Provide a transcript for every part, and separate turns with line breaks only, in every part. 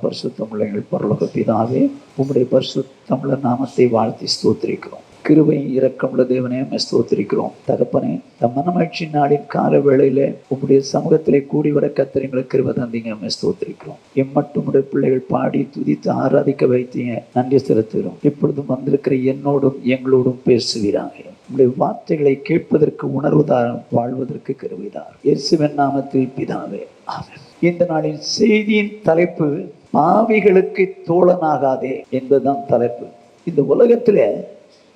பரிசுத்தமுள்ள எங்கள் பரலோக பிதாவே, உம்முடைய பரிசுத்தமுள்ள நாமத்தை வாழ்த்தி ஸ்தோத்திரிக்கிறோம். கிருபை இரக்கமுள்ள தேவனே, ஸ்தோத்திரிக்கிறோம். தகப்பனே, தம் மனமகிழ்ச்சி நாளின் கால வேளையில உம்முடைய சமூகத்திலே கூடி வர கர்த்தர் எங்களுக்கு கிருபை தந்தீங்க, ஸ்தோத்திரிக்கிறோம். எம்மட்டும் உடைய பிள்ளைகள் பாடி துதித்து ஆராதிக்க வைத்தீங்க, நன்றி செலுத்துகிறோம். இப்பொழுதும் வந்திருக்கிற என்னோடும் எங்களோடும் பேசுவீராக. உடைய வார்த்தைகளை கேட்பதற்கு உணர்வுதான், வாழ்வதற்கு கிருபைதான். இயேசுவின் நாமத்தில் பிதாவே, ஆமென். இந்த நாளின் செய்தியின் தலைப்பு பாவிகளுக்கு தோழனாகாதே என்பதுதான் தலைப்பு. இந்த உலகத்துல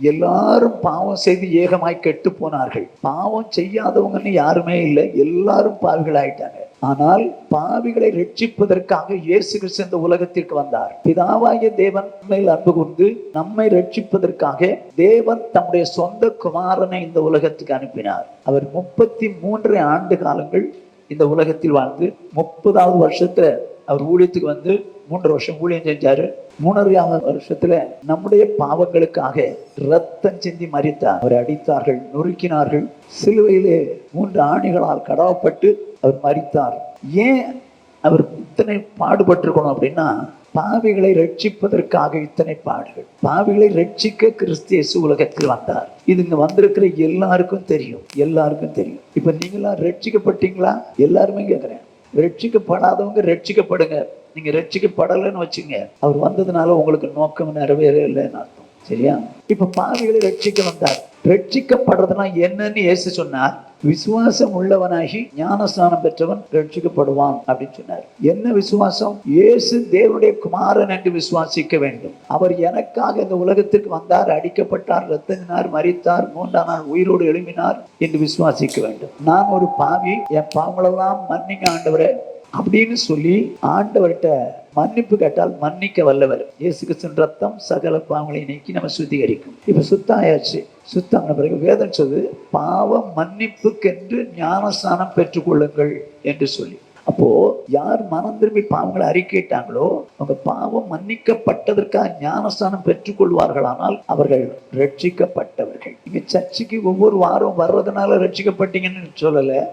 எல்லாரும் பாவம் செய்து ஏகமாய் கெட்டு போனார்கள். பாவம் செய்யாதவங்கன்னு யாருமே இல்லை, எல்லாரும் பாவிகள் ஆயிட்டாங்க. ஆனால் பாவிகளை ரட்சிப்பதற்காக இயேசு கிறிஸ்து இந்த உலகத்திற்கு வந்தார். பிதாவாகிய தேவன் மேல் அன்பு கூர்ந்து நம்மை ரட்சிப்பதற்காக தேவன் தம்முடைய சொந்த குமாரனை இந்த உலகத்துக்கு அனுப்பினார். அவர் 33 ஆண்டு காலங்கள் இந்த உலகத்தில் வாழ்ந்து 30வது வருஷத்துல அவர் ஊழியத்துக்கு வந்து 3 வருஷம் ஊழியம் செஞ்சாரு. 3வது வருஷத்துல நம்முடைய பாவங்களுக்காக ரத்தம் சிந்தி மரித்தார். அவரை அடித்தார்கள், நொறுக்கினார்கள். சிலுவையிலே 3 ஆணிகளால் கடவப்பட்டு அவர் மரித்தார். ஏன் அவர் இத்தனை பாடுபட்டிருக்கணும் அப்படின்னா, பாவிகளை ரட்சிப்பதற்காக இத்தனை பாடுகள். பாவிகளை ரட்சிக்க கிறிஸ்து இயேசு உலகத்தில் வந்தார். இது இங்க வந்திருக்கிற எல்லாருக்கும் தெரியும், எல்லாருக்கும் தெரியும். இப்ப நீங்களாம் ரட்சிக்கப்பட்டீங்களா? எல்லாருமே கேட்கிறேன். ரட்சிக்கப்படாதவங்க ரட்சிக்கப்படுங்க. நீங்க ரட்சிக்கப்படலைன்னு வச்சுங்க, அவர் வந்ததுனால உங்களுக்கு நோக்கம் நிறைவேறலைன்னு அர்த்தம். சரியா? இப்ப பாவிகளை ரட்சிக்க வந்தார். ரட்சிக்கப்படுறதுனா என்னன்னு இயேசு சொன்னார். விசுவாசம் உள்ளவனாகி ஞானஸ்நானம் பெற்றவன் ரட்சிக்கப்படுவான் அப்படின்னு சொன்னார். என்ன விசுவாசம்? இயேசு தேவனுடைய குமாரன் என்று விசுவாசிக்க வேண்டும். அவர் எனக்காக இந்த உலகத்திற்கு வந்தார், அடிக்கப்பட்டார், ரத்தத்தினார், மரித்தார், 3ஆம் நாள் உயிரோடு எழுப்பினார் என்று விசுவாசிக்க வேண்டும். நான் ஒரு பாவி, என் பாவங்களெல்லாம் மன்னிங்க ஆண்டவரே அப்படின்னு சொல்லி ஆண்டவர்கிட்ட மன்னிப்பு கேட்டால் மன்னிக்க வல்லவர். இயேசு கிறிஸ்துவின் ரத்தம் சகல பாவங்களை நீக்கி நம்ம சுத்திகரிக்கும். இப்ப சுத்தம் ஆயாச்சு. சுத்தம் பிறகு வேதம் சொல்லுது, பாவம் மன்னிப்புக்கென்று ஞானஸ்நானம் பெற்றுக்கொள்ளுங்கள் என்று சொல்லி. அப்போ யார் மனம் திரும்பி பாவங்களை அறிக்கையிட்டாங்களோ அவங்க பாவம் மன்னிக்கப்பட்டதற்காக ஞானஸ்தானம் பெற்றுக்கொள்வார்களானால் அவர்கள் ரட்சிக்கப்பட்டவர்கள். நீங்க சர்ச்சுக்கு ஒவ்வொரு வாரம் வர்றதுனால ரட்சிக்கப்பட்டீங்கன்னு சொல்லல.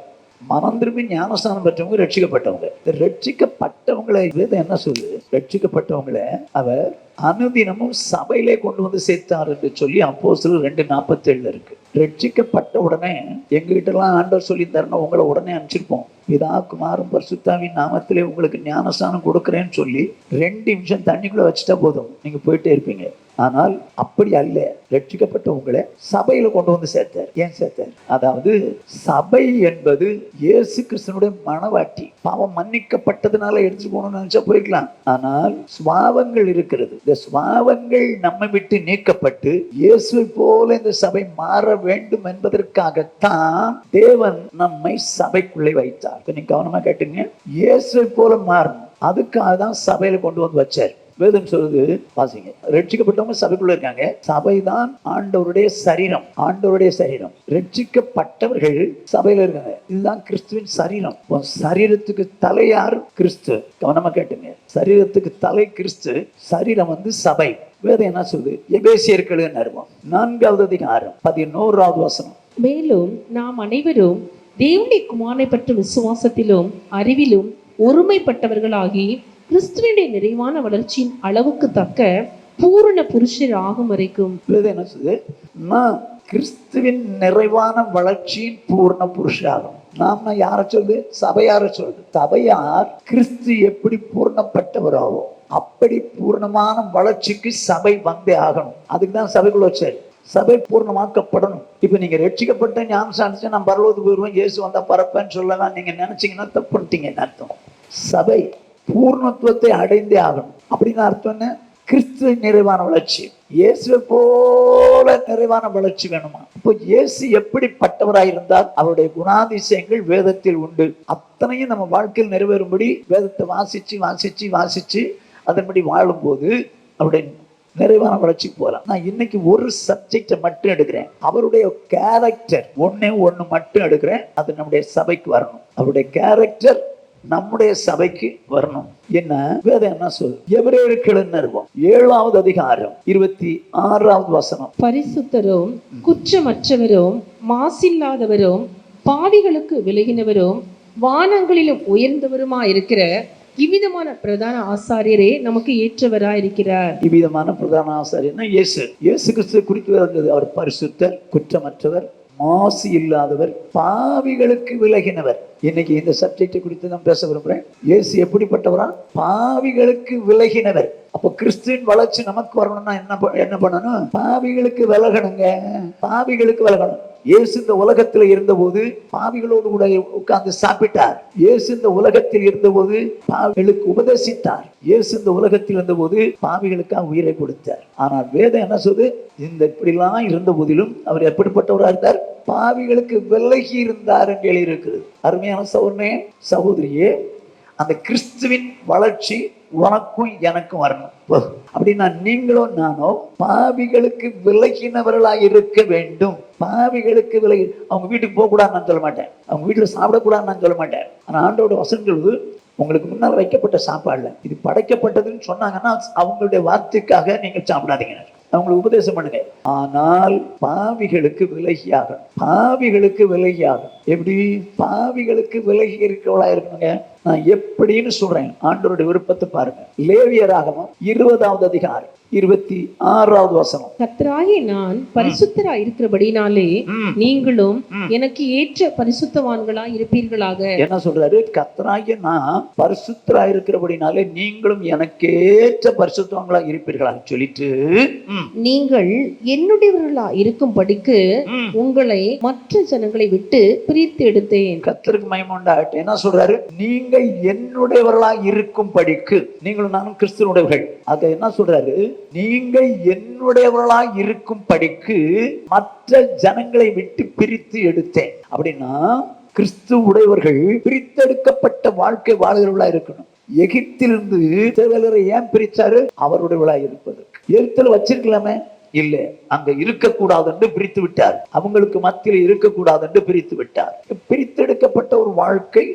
மனம் திரும்பி ஞானஸ்தானம் பெற்றவங்க ரட்சிக்கப்பட்டவங்க. ரட்சிக்கப்பட்டவங்களை வேதம் என்ன சொல்லுது? ரட்சிக்கப்பட்டவங்களை அவர் அனுதினமும் சபையிலே கொண்டு வந்து சேர்த்தார் என்று சொல்லி அப்போஸ்தலர் 2:47 இருக்கு. ரட்சிக்கப்பட்ட உடனே எங்ககிட்ட எல்லாம் ஆண்டவர் சொல்லி தரணும், உங்களை உடனே அனுப்பிச்சிருப்போம். பிதா குமாரன் பரிசுத்தாவின் நாமத்திலே உங்களுக்கு ஞானஸ்தானம் கொடுக்குறேன்னு சொல்லி 2 நிமிஷம் தண்ணிக்குள்ள வச்சுட்டா போதும், நீங்க போயிட்டே இருப்பீங்க. ஆனால் அப்படி அல்ல. ரட்சிக்கப்பட்டவங்களை சபையில கொண்டு வந்து சேர்த்தார். ஏன் சேர்த்தார்? அதாவது சபை என்பது இயேசு கிறிஸ்துனுடைய மனவாட்டி. பாவம் மன்னிக்கப்பட்டதுனால எடுத்துட்டு போகணும்னு நினைச்சா போய்க்கலாம். ஆனால் சுவாவங்கள் இருக்கிறது. இந்த சுவாவங்கள் நம்மை விட்டு நீக்கப்பட்டு இயேசுவை போல இந்த சபை மாற வேண்டும் என்பதற்காகத்தான் தேவன் நம்மை சபைக்குள்ளே வைத்தார். நீங்க கவனமா கேட்டுங்க. இயேசுவை போல மாறணும், அதுக்காக தான் சபையில கொண்டு வந்து வச்சார். வேதம் சொல்லுது, வாசிங்க. ரட்சிக்கப்பட்டவங்க சபைக்குள்ள இருக்காங்க. சபைதான் ஆண்டவருடைய சரீரம். ஆண்டவருடைய சரீரம். ரட்சிக்கப்பட்டவர்கள் சபையில இருக்காங்க. இதுதான் கிறிஸ்துவின் சரீரம். சரீரத்துக்கு தலை யார்? கிறிஸ்து. கவனமா கேட்டுங்க. சரீரத்துக்கு தலை கிறிஸ்து, சரீரம் சபை. வேதம் என்ன சொல்லுது? எபேசியர்கள் 4வது அதிகாரம் 11வது வசனம்.
மேலும் நாம் அனைவரும் தேவனுடைய குமாரனை பற்றி விசுவாசத்திலும் அறிவிலும் ஒருமைப்பட்டவர்களாகி கிறிஸ்துவினுடைய நிறைவான வளர்ச்சியின் அளவுக்கு தக்க பூரண புருஷர் ஆகும் வரைக்கும்.
என்ன சொல்லுது? நான் கிறிஸ்துவின் நிறைவான வளர்ச்சியின் பூர்ண புருஷாகும். நாம யார சொல்லுது? சபையார சொல்லுது. சபையார் கிறிஸ்து எப்படி பூர்ணப்பட்டவராகோ அப்படி பூர்ணமான வளர்ச்சிக்கு சபை வந்தே ஆகணும். அதுக்குதான் சபைக்குள்ள வச்சாரு. சபை பூர்ணமாக்கப்படணும். இப்ப நீங்க ரட்சிக்கப்பட்ட ஞானஸ்நானம் நான் பரலோகத்துக்கு போயிருவேன், இயேசு வந்தா பறப்பேன்னு சொல்லலாம் நீங்க நினைச்சீங்கன்னா தப்புட்டீங்கன்னு அர்த்தம். சபை பூர்ணத்துவத்தை அடைந்தே ஆகணும். அப்படின்னு அர்த்தம் என்ன? கிறிஸ்துவ நிறைவான வளர்ச்சி, இயேசுவை போல நிறைவான வளர்ச்சி வேணுமா? இப்போ இயேசு எப்படிப்பட்டவராயிருந்தால் அவருடைய குணாதிசயங்கள் வேதத்தில் உண்டு. அத்தனையும் நம்ம வாழ்க்கையில் நிறைவேறும்படி வேதத்தை வாசிச்சு வாசிச்சு வாசிச்சு அதன்படி வாழும்போது அவருடைய நிறைவான வளர்ச்சிக்கு போகலாம். நான் இன்னைக்கு ஒரு சப்ஜெக்டை மட்டும் எடுக்கிறேன். அவருடைய கேரக்டர் ஒண்ணு மட்டும் எடுக்கிறேன். அது நம்முடைய சபைக்கு வரணும். அவருடைய கேரக்டர் நம்முடைய சபைக்கு வரணும். என்ன வேதம் என்ன சொல்லு? எபிரேயருக்கு 7வது அதிகாரம் 26வது வசனம்.
பரிசுத்தரும் குற்றமற்றவரும் மாசில்லாதவரும் பாவிகளுக்கு விலகினவரும் வானங்களிலும் உயர்ந்தவருமா இருக்கிற இவ்விதமான பிரதான ஆசாரியரே நமக்கு ஏற்றவராயிருக்கிறார்.
இவ்விதமான பிரதான ஆசாரியர்னா இயேசு கிறிஸ்து குறித்து வந்தது. அவர் பரிசுத்தர், குற்றமற்றவர், மாசு இல்லாதவர், பாவிகளுக்கு விலகினவர். இன்னைக்கு இந்த சப்ஜெக்டை குறித்து நான் பேச விரும்புறேன். இயேசு எப்படிப்பட்டவரா? பாவிகளுக்கு விலகினவர். அப்போ கிறிஸ்துவின் வளர்ச்சி நமக்கு வரணும்னா என்ன பண்ணணும்? பாவிகளுக்கு விலகணுங்க. பாவிகளுக்கு விலகணும். இயேசு இந்த உலகத்தில் இருந்தபோது பாவிகளோடு கூட உட்கார்ந்து சாப்பிட்டார். இயேசு இந்த உலகத்தில் இருந்தபோது பாவிகளுக்கு உபதேசித்தார். இயேசு இந்த உலகத்தில் இருந்தபோது பாவிகளுக்காக உயிரை கொடுத்தார். ஆனால் வேதம் என்ன சொல்லுது? இந்த இப்படிலாம் இருந்த போதிலும் அவர் எப்படிப்பட்டவராக இருந்தார்? பாவிகளுக்கு விலகி இருந்தார் என்று எழுதியிருக்கிறது. அருமையான சகோதரனே, சகோதரியே, அந்த கிறிஸ்துவின் வளர்ச்சி உனக்கும் எனக்கும் வரணும். அப்படின்னா நீங்களோ நானோ பாவிகளுக்கு விலகினவர்களாக இருக்க வேண்டும். பாவிகளுக்கு விலகி அவங்க வீட்டுக்கு போக கூடாதுன்னு நான் சொல்ல மாட்டேன். அவங்க வீட்டுல சாப்பிடக்கூடாதுன்னு நான் சொல்ல மாட்டேன். ஆனா ஆண்டோட வசனங்கள் உங்களுக்கு முன்னால் வைக்கப்பட்ட சாப்பாடுல இது படைக்கப்பட்டதுன்னு சொன்னாங்கன்னா அவங்களுடைய வார்த்தைக்காக நீங்க சாப்பிடாதீங்க, அவங்களுக்கு உபதேசம் பண்ணுங்க. ஆனால் பாவிகளுக்கு விலகியாக, பாவிகளுக்கு விலகியாக. எப்படி பாவிகளுக்கு விலகி இருக்கிறவளா இருக்கணுங்க? நான் எப்படின்னு சொல்றேன், ஆண்டவருடைய விருப்பத்தை பாருங்க. லேவியராகமம் 20வது அதிகாரம் 26வது வசனம்.
கர்த்தராகிய நான் பரிசுத்தராய் இருக்கிறபடினாலே நீங்களும் எனக்கு ஏற்ற பரிசுத்தவான்களா இருப்பீர்களாக.
என்ன சொல்றாரு? கர்த்தராகிய நான் பரிசுத்தராய் இருக்கிறபடினாலே நீங்களும் எனக்கு ஏற்ற பரிசுத்தவான்களா இருப்பீர்களாக சொல்லிட்டு,
நீங்கள் என்னுடையவர்களா இருக்கும்படிக்கு உங்களை மற்ற ஜனங்களை விட்டு பிரித்து எடுத்தேன்.
கர்த்தருக்கு மகிமை உண்டாகட்டும். என்ன சொல்றாரு? நீங்கள் என்னுடையவர்களா இருக்கும்படிக்கு. நீங்களும் நானும் கிறிஸ்துவனுடையவர்கள். அதை என்ன சொல்றாரு? நீங்கள் என்னுடையவர்களா இருக்கும்படிக்கு மற்ற ஜனங்களை விட்டு பிரித்து எடுத்தேன். அப்படின்னா கிறிஸ்து உடையவர்கள் பிரித்தெடுக்கப்பட்ட வாழ்க்கை வாழ்கிறவர்களா இருக்கணும். எகிப்திலிருந்து இஸ்ரவேலரை ஏன் பிரிச்சாரு? அவருடையவர்களா இருப்பதற்கு. எகிப்தில் வச்சிருக்கலாமே, இல்ல, அங்க இருக்கக்கூடாது என்று பிரித்து விட்டார். அவங்களுக்கு மத்தியில் இருக்கக்கூடாது என்று பிரித்து விட்டார். பிரித்தெடுக்கப்பட்ட ஒரு வாழ்க்கை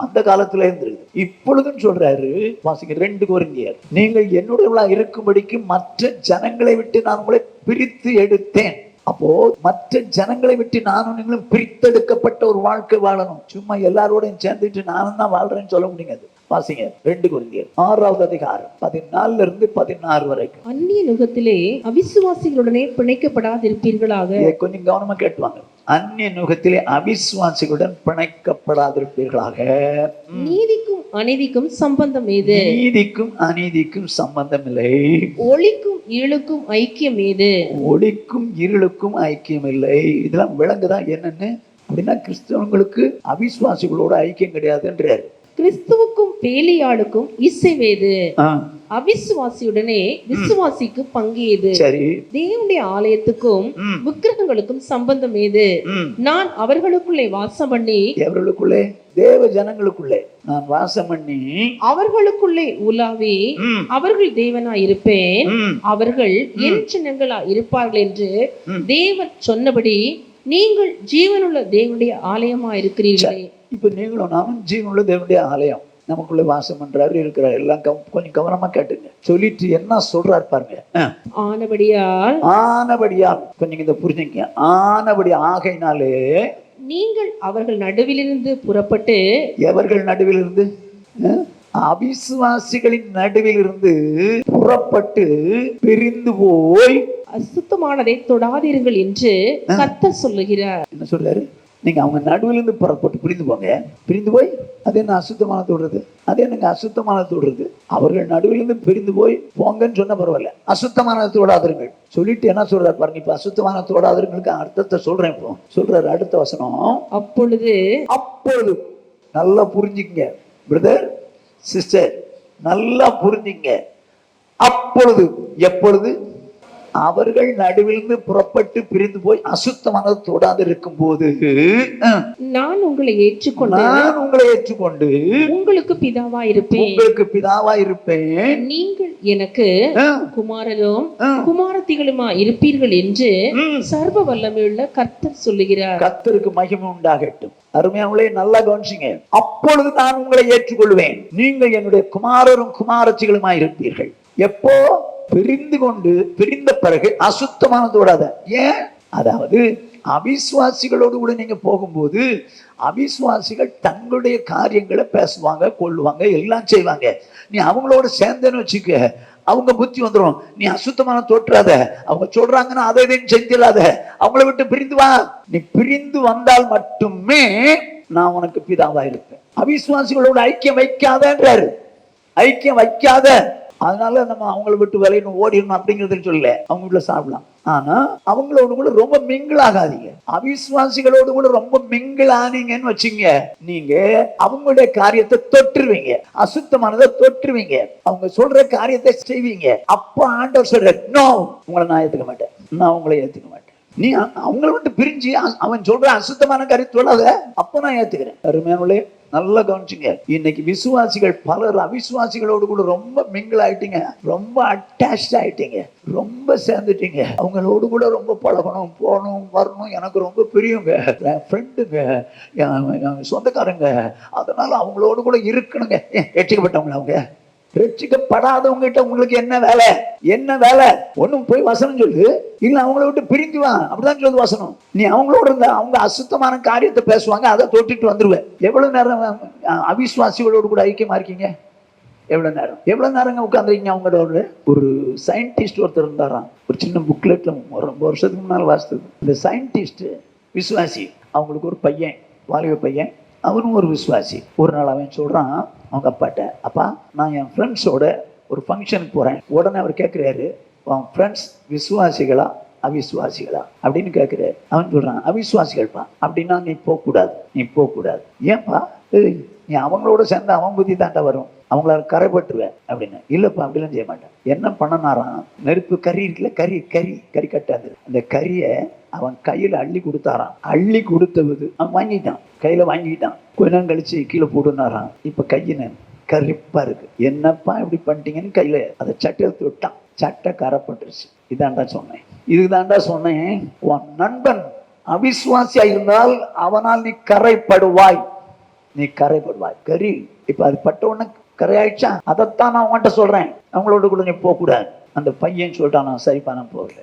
அந்த காலத்துல இருந்திருக்கு. இப்பொழுதும் சொல்றாரு, வாசிங்க 2 கொரிந்தியர், நீங்கள் என்னுடையவர்களா இருக்கும்படிக்கு மற்ற ஜனங்களை விட்டு நான் உங்களை பிரித்து எடுத்தேன். அப்போ மற்ற ஜனங்களை விட்டு நானும் நீங்களும் பிரித்தெடுக்கப்பட்ட ஒரு வாழ்க்கை வாழணும். சும்மா எல்லாரோடையும் சேர்ந்துட்டு நானும் தான் வாழ்றேன்னு சொல்ல முடியாது. வாசிங்க 2 கொரிந்தியர் 6வது அதிகாரம் 14 இருந்து 16 வரைக்கும்.
அந்நிய நுகத்திலே அவிசுவாசிகளுடனே பிணைக்கப்படாதிருப்பீர்களாக.
கொஞ்சம் கவனமா கேட்டுவாங்க. அந்நிய நுகத்திலே அவிசுவாசிகளுடன் பிணைக்கப்படாதிருப்பீர்களாக.
நீதிக்கும் அநீதிக்கும் சம்பந்தம் ஏது?
நீதிக்கும் அநீதிக்கும் சம்பந்தம் இல்லை.
ஒளிக்கும் இருளுக்கும் ஐக்கியம் ஏது?
ஒளிக்கும் இருளுக்கும் ஐக்கியம் இல்லை. இதெல்லாம் விளங்குதா என்னன்னு? அப்படின்னா கிறிஸ்தவங்களுக்கு அவிசுவாசிகளோட ஐக்கியம் கிடையாதுன்றாரு.
கிறிஸ்துவுக்கும் பேலியாளுக்கும் இசைவேது. அவிசுவாசியுடனே விசுவாசிக்கு பங்கு ஏது?
சரி.
தேவனுடைய ஆலயத்துக்கும் விக்கிரகங்களுக்கும் சம்பந்தம் ஏது? நான் அவர்களுக்குள்ளே வாசம் பண்ணி,
அவர்களுக்குள்ளே தேவ ஜனங்களுக்குள்ளே நான் வாசம் பண்ணி
அவர்களுக்குள்ளே உலாவி அவர்கள் தேவனா இருப்பேன், அவர்கள் என் சின்னங்களா இருப்பார்கள் என்று தேவன் சொன்னபடி நீங்கள் ஜீவனுள்ள தேவனுடைய ஆலயமா இருக்கிறீர்களே.
இப்ப நீங்களும் நானும் ஜீவனுள்ள தேவனுடைய ஆலயம். நமக்குள்ள வாசம் பண்றாரு, இருக்கிறார். எல்லாம் கொஞ்சம் கவனமா கேட்டுங்க. சொல்லிட்டு என்ன சொல்றாரு பாருங்க. ஆனபடியால் கொஞ்சம் இதை புரிஞ்சுங்க. ஆனபடி ஆகையினாலே
நீங்கள் அவர்கள் நடுவிலிருந்து புறப்பட்டு,
எவர்கள் நடுவிலிருந்து? அவிசுவாசிகளின் நடுவிலிருந்து புறப்பட்டு பிரிந்து போய்
அசுத்தமானதை தொடாதீர்கள் என்று கர்த்தர் சொல்லுகிறார்.
என்ன சொல்றாரு? நீங்க அவங்க நடுவிலிருந்து புறப்பட்டு பிரிந்து போங்க. பிரிந்து போய் அது என்ன அசுத்தமான தொடுறது? அது என்னங்க அசுத்தமான தொடுறது? அவர்கள் நடுவிலிருந்து பிரிந்து போய் போங்கன்னு சொன்ன பரவாயில்ல, அசுத்தமான தொடாதீர்கள் சொல்லிட்டு என்ன சொல்றாரு பாருங்க. இப்ப அசுத்தமான தொடாதீர்களுக்கு அர்த்தத்தை சொல்றேன். இப்போ சொல்றாரு அடுத்த வசனம். அப்பொழுது நல்லா புரிஞ்சுங்க பிரதர் சிஸ்டர், நல்லா புரிஞ்சுங்க. அப்பொழுது எப்பொழுது? அவர்கள் நடுவிலிருந்து புறப்பட்டு பிரிந்து போய் அசுத்தமானது தொடாது இருக்கும் போது
நான் உங்களை ஏற்றுக்கொண்டு உங்களுக்கு பிதாவா இருப்பேன், நீங்கள் எனக்கு குமாரரும் குமாரத்திகளுமா இருப்பீர்கள் என்று சர்வ வல்லமையுள்ள கர்த்தர் சொல்லுகிறார்.
கர்த்தருக்கு மகிமை உண்டாகட்டும். அருமையானவர்களே, நல்லா கவனிச்சுங்க. அப்பொழுது நான் உங்களை ஏற்றுக்கொள்வேன், நீங்கள் என்னுடைய குமாரரும் குமாரத்திகளுமா இருப்பீர்கள். எப்போ? பிரிந்த பிறகு அசுத்தமானது தொடாத. ஏன்? அதாவது அவிசுவாசிகளோடு கூட நீங்க போகும்போது அவிசுவாசிகள் தங்களுடைய காரியங்களை பேசுவாங்க, கொள்ளுவாங்க, எல்லாம் செய்வாங்க. நீ அவங்களோட சேர்ந்தேன்னு வச்சுக்க, அவங்க புத்தி வந்துடும். நீ அசுத்தமான தோற்றாத, அவங்க சொல்றாங்கன்னா அதை இதையும் செஞ்சிடாத, அவங்கள விட்டு பிரிந்து வா. நீ பிரிந்து வந்தால் மட்டுமே நான் உனக்கு பிதாவா இருப்பேன். அவிசுவாசிகளோட ஐக்கியம் வைக்காதன்றாரு. ஐக்கியம் வைக்காத. அதனால நம்ம அவங்கள விட்டு விளையணும், ஓடிடணும் அப்படிங்கிறது சொல்லல. அவங்க வீட்டுல சாப்பிடலாம், ஆனா அவங்களோடு கூட ரொம்ப மிங்கிள் ஆகாதீங்க. அவிசுவாசிகளோடு கூட ரொம்ப மிங்கிள் ஆனீங்கன்னு வச்சுங்க, நீங்க அவங்களுடைய காரியத்தை தொற்றுவீங்க, அசுத்தமானதை தொற்றுவீங்க, அவங்க சொல்ற காரியத்தை செய்வீங்க. அப்ப ஆண்டவர் சொல்ற, நோ, உங்களை நான் ஏத்துக்க மாட்டேன், நான் உங்களை ஏத்துக்க மாட்டேன். நீ அவங்கள விட்டு பிரிஞ்சு அவன் சொல்ற அசுத்தமான காரியத்தை சொல்லாத, அப்ப நான் ஏத்துக்கிறேன். அருமையானவர்களே, நல்லா கவனிச்சுங்க. இன்னைக்கு விசுவாசிகள் பலர் அவிசுவாசிகளோடு கூட ரொம்ப மிங்கிள் ஆயிட்டீங்க, ரொம்ப அட்டாச் ஆயிட்டீங்க, ரொம்ப சேர்ந்துட்டீங்க. அவங்களோடு கூட ரொம்ப பழகணும், போகணும், வரணும், எனக்கு ரொம்ப பிரியுங்க, என் ஃப்ரெண்டுங்க, என் சொந்தக்காரங்க, அதனால அவங்களோடு கூட இருக்கணுங்க. ரட்சிக்கப்பட்டவங்க, அவங்க ரட்சிக்கப்படாதவங்க கிட்ட உங்களுக்கு என்ன வேலை? என்ன வேலை? ஒண்ணும் போய் வசனம் சொல்லு, இல்ல அவங்கள விட்டு பிரிந்து வா, அப்படிதான் சொல்லுது வசனம். நீ அவங்களோட இருந்தா அவங்க அசுத்தமான காரியத்தை பேசுவாங்க, அதை தொட்டுட்டு வந்துருவேன். எவ்வளவு நேரம் அவிசுவாசிகளோடு கூட ஐக்கியமா இருக்கீங்க? எவ்வளவு நேரங்க உட்காந்துருக்கீங்க அவங்களோட? ஒரு சயின்டிஸ்ட் ஒருத்தர் இருந்தாராம், ஒரு சின்ன புக்லெட்ல ரொம்ப வருஷத்துக்கு முன்னால் வாசித்தது. இந்த சயின்டிஸ்ட் விசுவாசி, அவங்களுக்கு ஒரு பையன், வாலிப பையன், அவனும் ஒரு விசுவாசி. ஒரு நாள் அவன் சொல்றான் அவங்க அப்பாட்ட, அப்பா, நான் என் ஃப்ரெண்ட்ஸோட ஒரு ஃபங்க்ஷனுக்கு போறேன். உடனே அவர் கேட்கிறாரு, அவன் ஃப்ரெண்ட்ஸ் விசுவாசிகளா அவிசுவாசிகளா அப்படின்னு கேட்கிறாரு. அவன் சொல்றான், அவிசுவாசிகள்ப்பா. அப்படின்னா நீ போகக்கூடாது, நீ போகக்கூடாது. ஏன்பா? நீ அவங்களோட சேர்ந்து அவன் புத்தி தாண்டா வரும், அவங்கள கரைப்பட்டுருவேன் அப்படின்னு. இல்லப்பா, அப்படிலாம் செய்ய மாட்டேன். என்ன பண்ணனாராம், நெருப்பு கறி இருக்குல்ல, கறி கறி கறி கட்டாது, அந்த கறியை அவன் கையில அள்ளி கொடுத்தாராம். அள்ளி கொடுத்தது அவன் வாங்கிட்டான், கையில வாங்கிட்டான். கொஞ்ச நேரம் கழிச்சு கீழே போடுனாராம். இப்ப கையின கரிப்பா இருக்கு. என்னப்பா இப்படி பண்ணிட்டீங்கன்னு கையில அதை சட்டை எடுத்து விட்டான். சட்டை கரைப்பட்டுருச்சு. இதாண்டா சொன்னேன், இதுதாண்டா சொன்னேன். உன் நண்பன் அவிசுவாசியா இருந்தால் அவனால் நீ கரைப்படுவாய், நீ கரைப்படுவாய். கறி இப்ப அது பட்ட உடனே கரையாயிடுச்சா? அதைத்தான் நான் உன்கிட்ட சொல்றேன், அவங்களோட கூட நீ போகக்கூடாது. அந்த பையன் சொல்லிட்டான், நான் சரிப்பா, நான் போகல.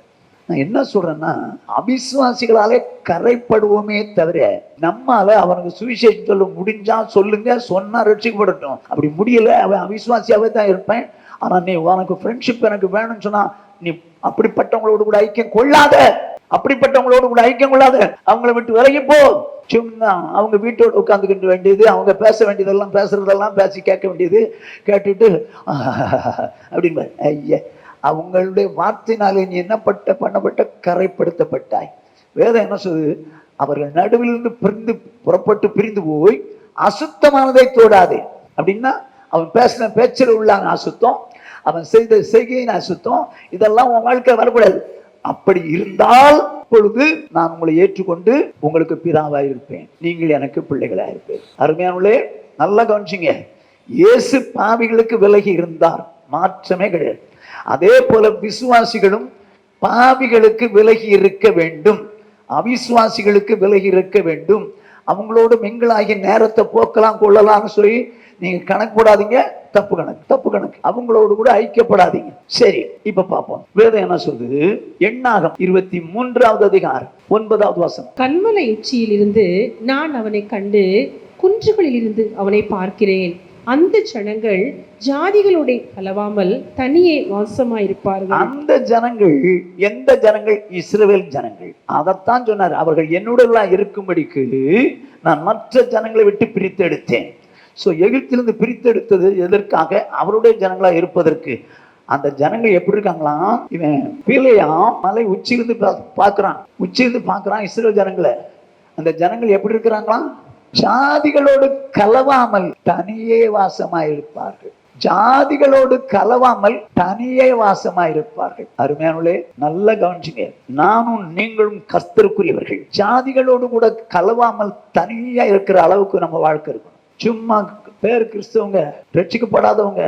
நான் என்ன சொல்றேன்னா, அவிசுவாசிகளாலே கரைப்படுவோமே தவிர நம்மால அவனுக்கு சுவிசேஷம் சொல்ல முடிஞ்சா சொல்லுங்க, சொன்னா ரட்சிக்கப்படட்டும். அப்படி முடியல, அவன் அவிசுவாசியாவே தான் இருப்பேன். ஆனா நீ உனக்கு ஃப்ரெண்ட்ஷிப் எனக்கு வேணும்னு சொன்னா நீ அப்படிப்பட்டவங்களோடு கூட ஐக்கியம் கொள்ளாத, அப்படிப்பட்டவங்களோடு கூட ஐக்கியம் கொள்ளாத, அவங்கள விட்டு விலகி போ. சும்மா அவங்க வீட்டோடு உட்காந்துக்கிட்டு வேண்டியது, அவங்க பேச வேண்டியதெல்லாம் பேசுறதெல்லாம் பேசி கேட்க வேண்டியது, கேட்டுட்டு அப்படின்னு ஐயா, அவங்களுடைய வார்த்தையினாலே நீ என்ன பண்ணப்பட்ட கரைப்படுத்தப்பட்டாய். வேதம் என்ன சொல்லுது? அவர்கள் நடுவிலிருந்து புறப்பட்டு பிரிந்து போய் அசுத்தமானதை தோடாதே. அப்படின்னா அவன் பேசின பேச்சில் உள்ள அசுத்தம், அவன் செய்த செய்கையின் அசுத்தம், இதெல்லாம் உன் வாழ்க்கை வரக்கூடாது. அப்படி இருந்தால் இப்பொழுது நான் உங்களை ஏற்றுக்கொண்டு உங்களுக்கு பிதாவாக இருப்பேன், நீங்கள் எனக்கு பிள்ளைகளாக இருப்பேன். அருமையானவர்களே, நல்லா கவனிச்சிங்க. இயேசு பாவிகளுக்கு விலகி இருந்தார், மாற்றமே கிடையாது. அதே போல விசுவாசிகளும் பாவிகளுக்கு விலகி இருக்க வேண்டும், அவிசுவாசிகளுக்கு விலகி இருக்க வேண்டும். அவங்களோட மிங்கிளாகி நேரத்தை போக்கலாம் கொள்ளலாம்னு சொல்லி நீங்க கணக்கு போடாதீங்க, தப்பு கணக்கு, தப்பு கணக்கு. அவங்களோடு கூட ஐக்கியப்படாதீங்க. சரி, இப்ப பார்ப்போம் வேதம் என்ன சொல்லுது. எண்ணாகம் 23வது அதிகாரம் 9வது வசனம்.
கன்மலை உச்சியில் இருந்து நான் அவனை கண்டு குன்றுகளில் இருந்து அவனை பார்க்கிறேன். அந்த ஜனங்கள் ஜாதிகளோட கலவாமல் தனியே வாசமாயிருப்பார்கள்.
அந்த ஜனங்கள் எந்த ஜனங்கள்? இஸ்ரவேல் ஜனங்கள். அதைத்தான் சொன்னார், அவர்கள் என்னுடன் இருக்கும்படிக்கு நான் மற்ற ஜனங்களை விட்டு பிரித்து எடுத்தேன். சோ எகிப்திலிருந்து பிரித்து எடுத்தது எதற்காக? அவருடைய ஜனங்களா இருப்பதற்கு. அந்த ஜனங்கள் எப்படி இருக்காங்களாம்? இவன் பீலையா மலை உச்சியிலிருந்து பார்க்கிறான் இஸ்ரவேல் ஜனங்களை. அந்த ஜனங்கள் எப்படி இருக்கிறாங்களாம்? ஜாதிகளோடு கலவாமல் தனியே வாசமாயிருப்பார்கள். ஜாதிகளோடு கலவாமல் தனியே வாசமாயிருப்பார்கள். அருமையானவர்களே, நல்லா கவனிச்சுங்க. நானும் நீங்களும் கர்த்தருக்குரியவர்கள். ஜாதிகளோடு கூட கலவாமல் தனியா இருக்கிற அளவுக்கு நம்ம வாழ்க்கை இருக்கணும். சும்மா பேர் கிறிஸ்தவங்க, ரட்சிக்கப்படாதவங்க,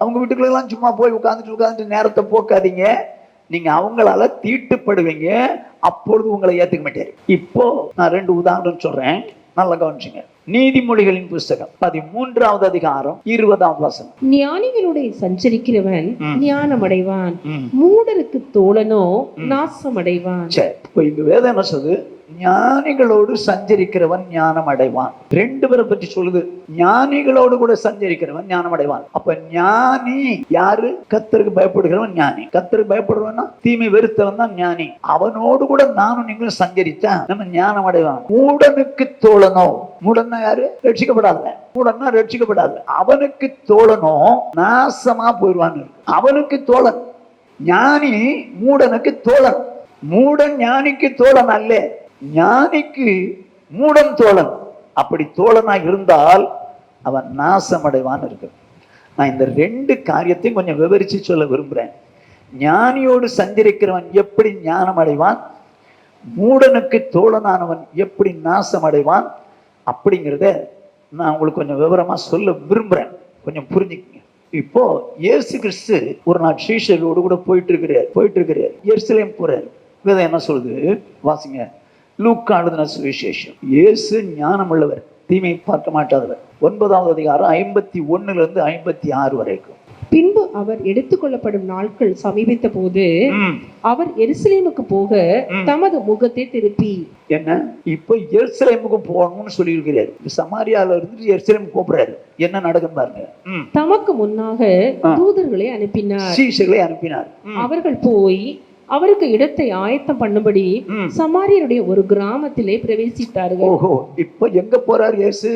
அவங்க வீட்டுக்குள்ளெல்லாம் சும்மா போய் உட்கார்ந்துட்டு நேரத்தை போக்காதீங்க. நீங்க அவங்களால தீட்டுப்படுவீங்க, அப்பொழுது உங்களை ஏத்துக்க மாட்டாரு. இப்போ நான் 2 உதாரணம் சொல்றேன், நல்லா கவனிச்சுங்க. நீதிமொழிகளின் புஸ்தகம் 13வது அதிகாரம் 20வது வசனம்.
ஞானிகளுடைய சஞ்சரிக்கிறவன் ஞானமடைவான்,
ம்.
மூடருக்கு தோழனோ நாசமடைவான்.
சரி, இப்போ இங்க வேதம் என்ன சொல்லுது? ஞானிகளோடு சஞ்சரிக்கிறவன் ஞானம் அடைவான். ரெண்டு பேரை பற்றி சொல்லுது. ஞானிகளோடு கூட சஞ்சரிக்கிறவன் ஞானம் அடைவான். அப்ப ஞானி யாரு? கர்த்தருக்கு பயப்படுகிறவன் ஞானி. கர்த்தருக்கு பயப்படுறவன்னா தீமை வெறுத்தவன் தான் ஞானி. அவனோடு கூட நானும் நீங்களும் சஞ்சரித்தா நம்ம ஞானம் அடைவான். மூடனுக்கு தோழனோ, மூடன்னா யாரு? ரட்சிக்கப்படாத. மூடன்னா ரட்சிக்கப்படாத. அவனுக்கு தோழனோ நாசமா போயிடுவான்னு. அவனுக்கு தோழன். ஞானி மூடனுக்கு தோழன். மூடன் ஞானிக்கு தோழன் அல்ல, ஞானிக்கு மூடன் தோழன். அப்படி தோழனா இருந்தால் அவன் நாசமடைவான் இருக்கு. நான் இந்த ரெண்டு காரியத்தையும் கொஞ்சம் விவரிச்சு சொல்ல விரும்புறேன். ஞானியோடு சஞ்சரிக்கிறவன் எப்படி ஞானம் அடைவான், மூடனுக்கு தோழனானவன் எப்படி நாசம் அடைவான் அப்படிங்கிறத நான் உங்களுக்கு கொஞ்சம் விவரமா சொல்ல விரும்புறேன். கொஞ்சம் புரிஞ்சுக்கங்க. இப்போ இயேசு கிறிஸ்து ஒரு நாள் சீஷரோடு கூட போயிட்டு இருக்கிறார். எருசலேம் போறாரு. வேதம் என்ன சொல்லுது? வாசிங்க. லூக்கா எழுதின சுவிசேஷம். இயேசு ஞானம் உள்ளவர், தீமை பார்க்க மாட்டாதவர். 9வது அதிகாரம் 51 to 56 வரைக்கும்.
பின்பு அவர் எடுத்துக்கொள்ளப்படும் நாட்கள் சமீபித்த போது அவர் எருசலேமுக்கு போக தமது முகத்தை திருப்பி.
என்ன? இப்ப எருசலேமுக்கு போகணும்னு சொல்லி இருக்கிறார். சமாரியால இருந்து எருசலேமுக்கு போறாரு. என்ன நடக்கும் பாருங்க.
தமக்கு முன்னாக தூதர்களை அனுப்பினார்,
சீஷர்களை அனுப்பினார்.
அவர்கள் போய் அவருக்கு இடத்தை ஆயத்தம் பண்ணும்படி சமாரியருடைய ஒரு கிராமத்திலே பிரவேசித்தார்கள்.
ஓஹோ, இப்ப எங்க போறார் இயேசு?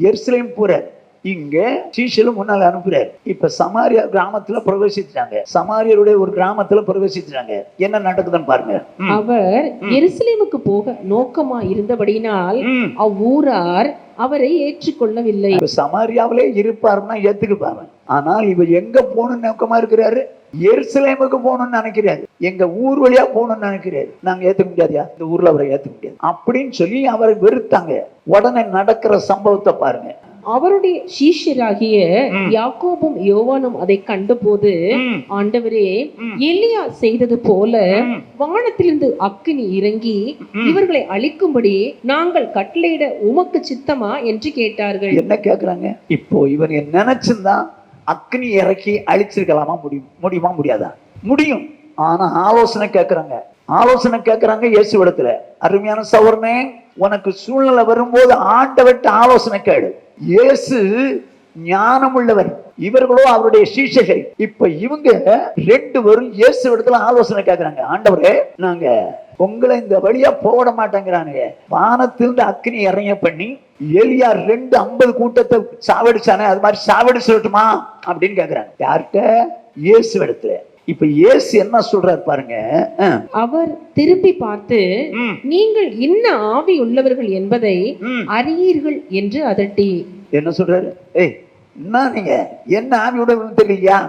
எருசலேம் போறார். இங்க சீஷலும் முன்னால அனுப்புறாரு. இப்ப சமாரியா கிராமத்துல பிரவேசிச்சாங்க. சமாரியருடைய ஒரு கிராமத்துல பிரவேசிச்சாங்க. என்ன நடக்குதுன்னு பாருங்க.
அவர் எருசலேமுக்கு போக நோக்கமா இருந்தபடியினால் அவ்வூரார் அவரை ஏற்றுக்கொள்ளவில்லை.
சமாரியாவிலே இருப்பாருன்னா ஏத்துக்குப்பாரு. ஆனால் இவர் எங்க போகணும்னு நோக்கமா இருக்கிறாரு? எருசலேமுக்கு போகணும்னு நினைக்கிறாரு. எங்க ஊர் வழியா போகணும்னு நினைக்கிறாரு. நாங்க ஏத்துக்க முடியாதியா? இந்த ஊர்ல அவரை ஏத்துக்க முடியாது அப்படின்னு சொல்லி அவரை வெறுத்தாங்க. உடனே நடக்கிற சம்பவத்தை பாருங்க.
அவருடைய சீஷராகிய யாக்கோபும் யோவானும் அதை கண்டபோது, ஆண்டவரே, எலியா செய்தது போல வானத்திலிருந்து அக்கினி இறங்கி இவர்களை அழிக்கும்படி நாங்கள் கட்டளையிட உமக்கு சித்தமா என்று கேட்டார்கள்.
என்ன கேக்குறாங்க? இப்போ இவன் நினைச்சிருந்தா அக்னி இறக்கி அழிச்சிருக்கலாமா? முடியுமா? முடியாதா? முடியும். ஆனா ஆலோசனை கேட்கறாங்க இயேசுவிடத்துல. அருமையான சகோதரனே, உனக்கு சூழ்நிலை வரும்போது ஆண்டவர்ட்ட ஆலோசனை கேடு. இயேசு ஞானம் உள்ளவர், இவர்களோ அவருடைய சீஷர்கள். இப்ப இவங்க ரெண்டு பேரும் இயேசுவிடத்துல ஆலோசனை கேட்கறாங்க. ஆண்டவரே, நாங்க உங்களை இந்த வழியா போட மாட்டேங்கிறாங்க. வானத்திலிருந்து அக்னி இறங்க பண்ணி எலியா 250 கூட்டத்தை சாவடிச்சானே, அது மாதிரி சாவடி சொல்லட்டுமா அப்படின்னு கேக்குறாங்க. யார்கிட்ட? இயேசுவிடத்துல. இப்ப இயேசு என்ன சொல்றாரு பாருங்க.
அவர் திருப்பி பார்த்து, நீங்கள் இன்ன ஆவி உள்ளவர்கள் என்பதை அறியீர்கள் என்று அதட்டி. என்ன
சொல்றாரு? என்ன நீங்க என்ன ஆவி உள்ளவர்கள் தெரியலையா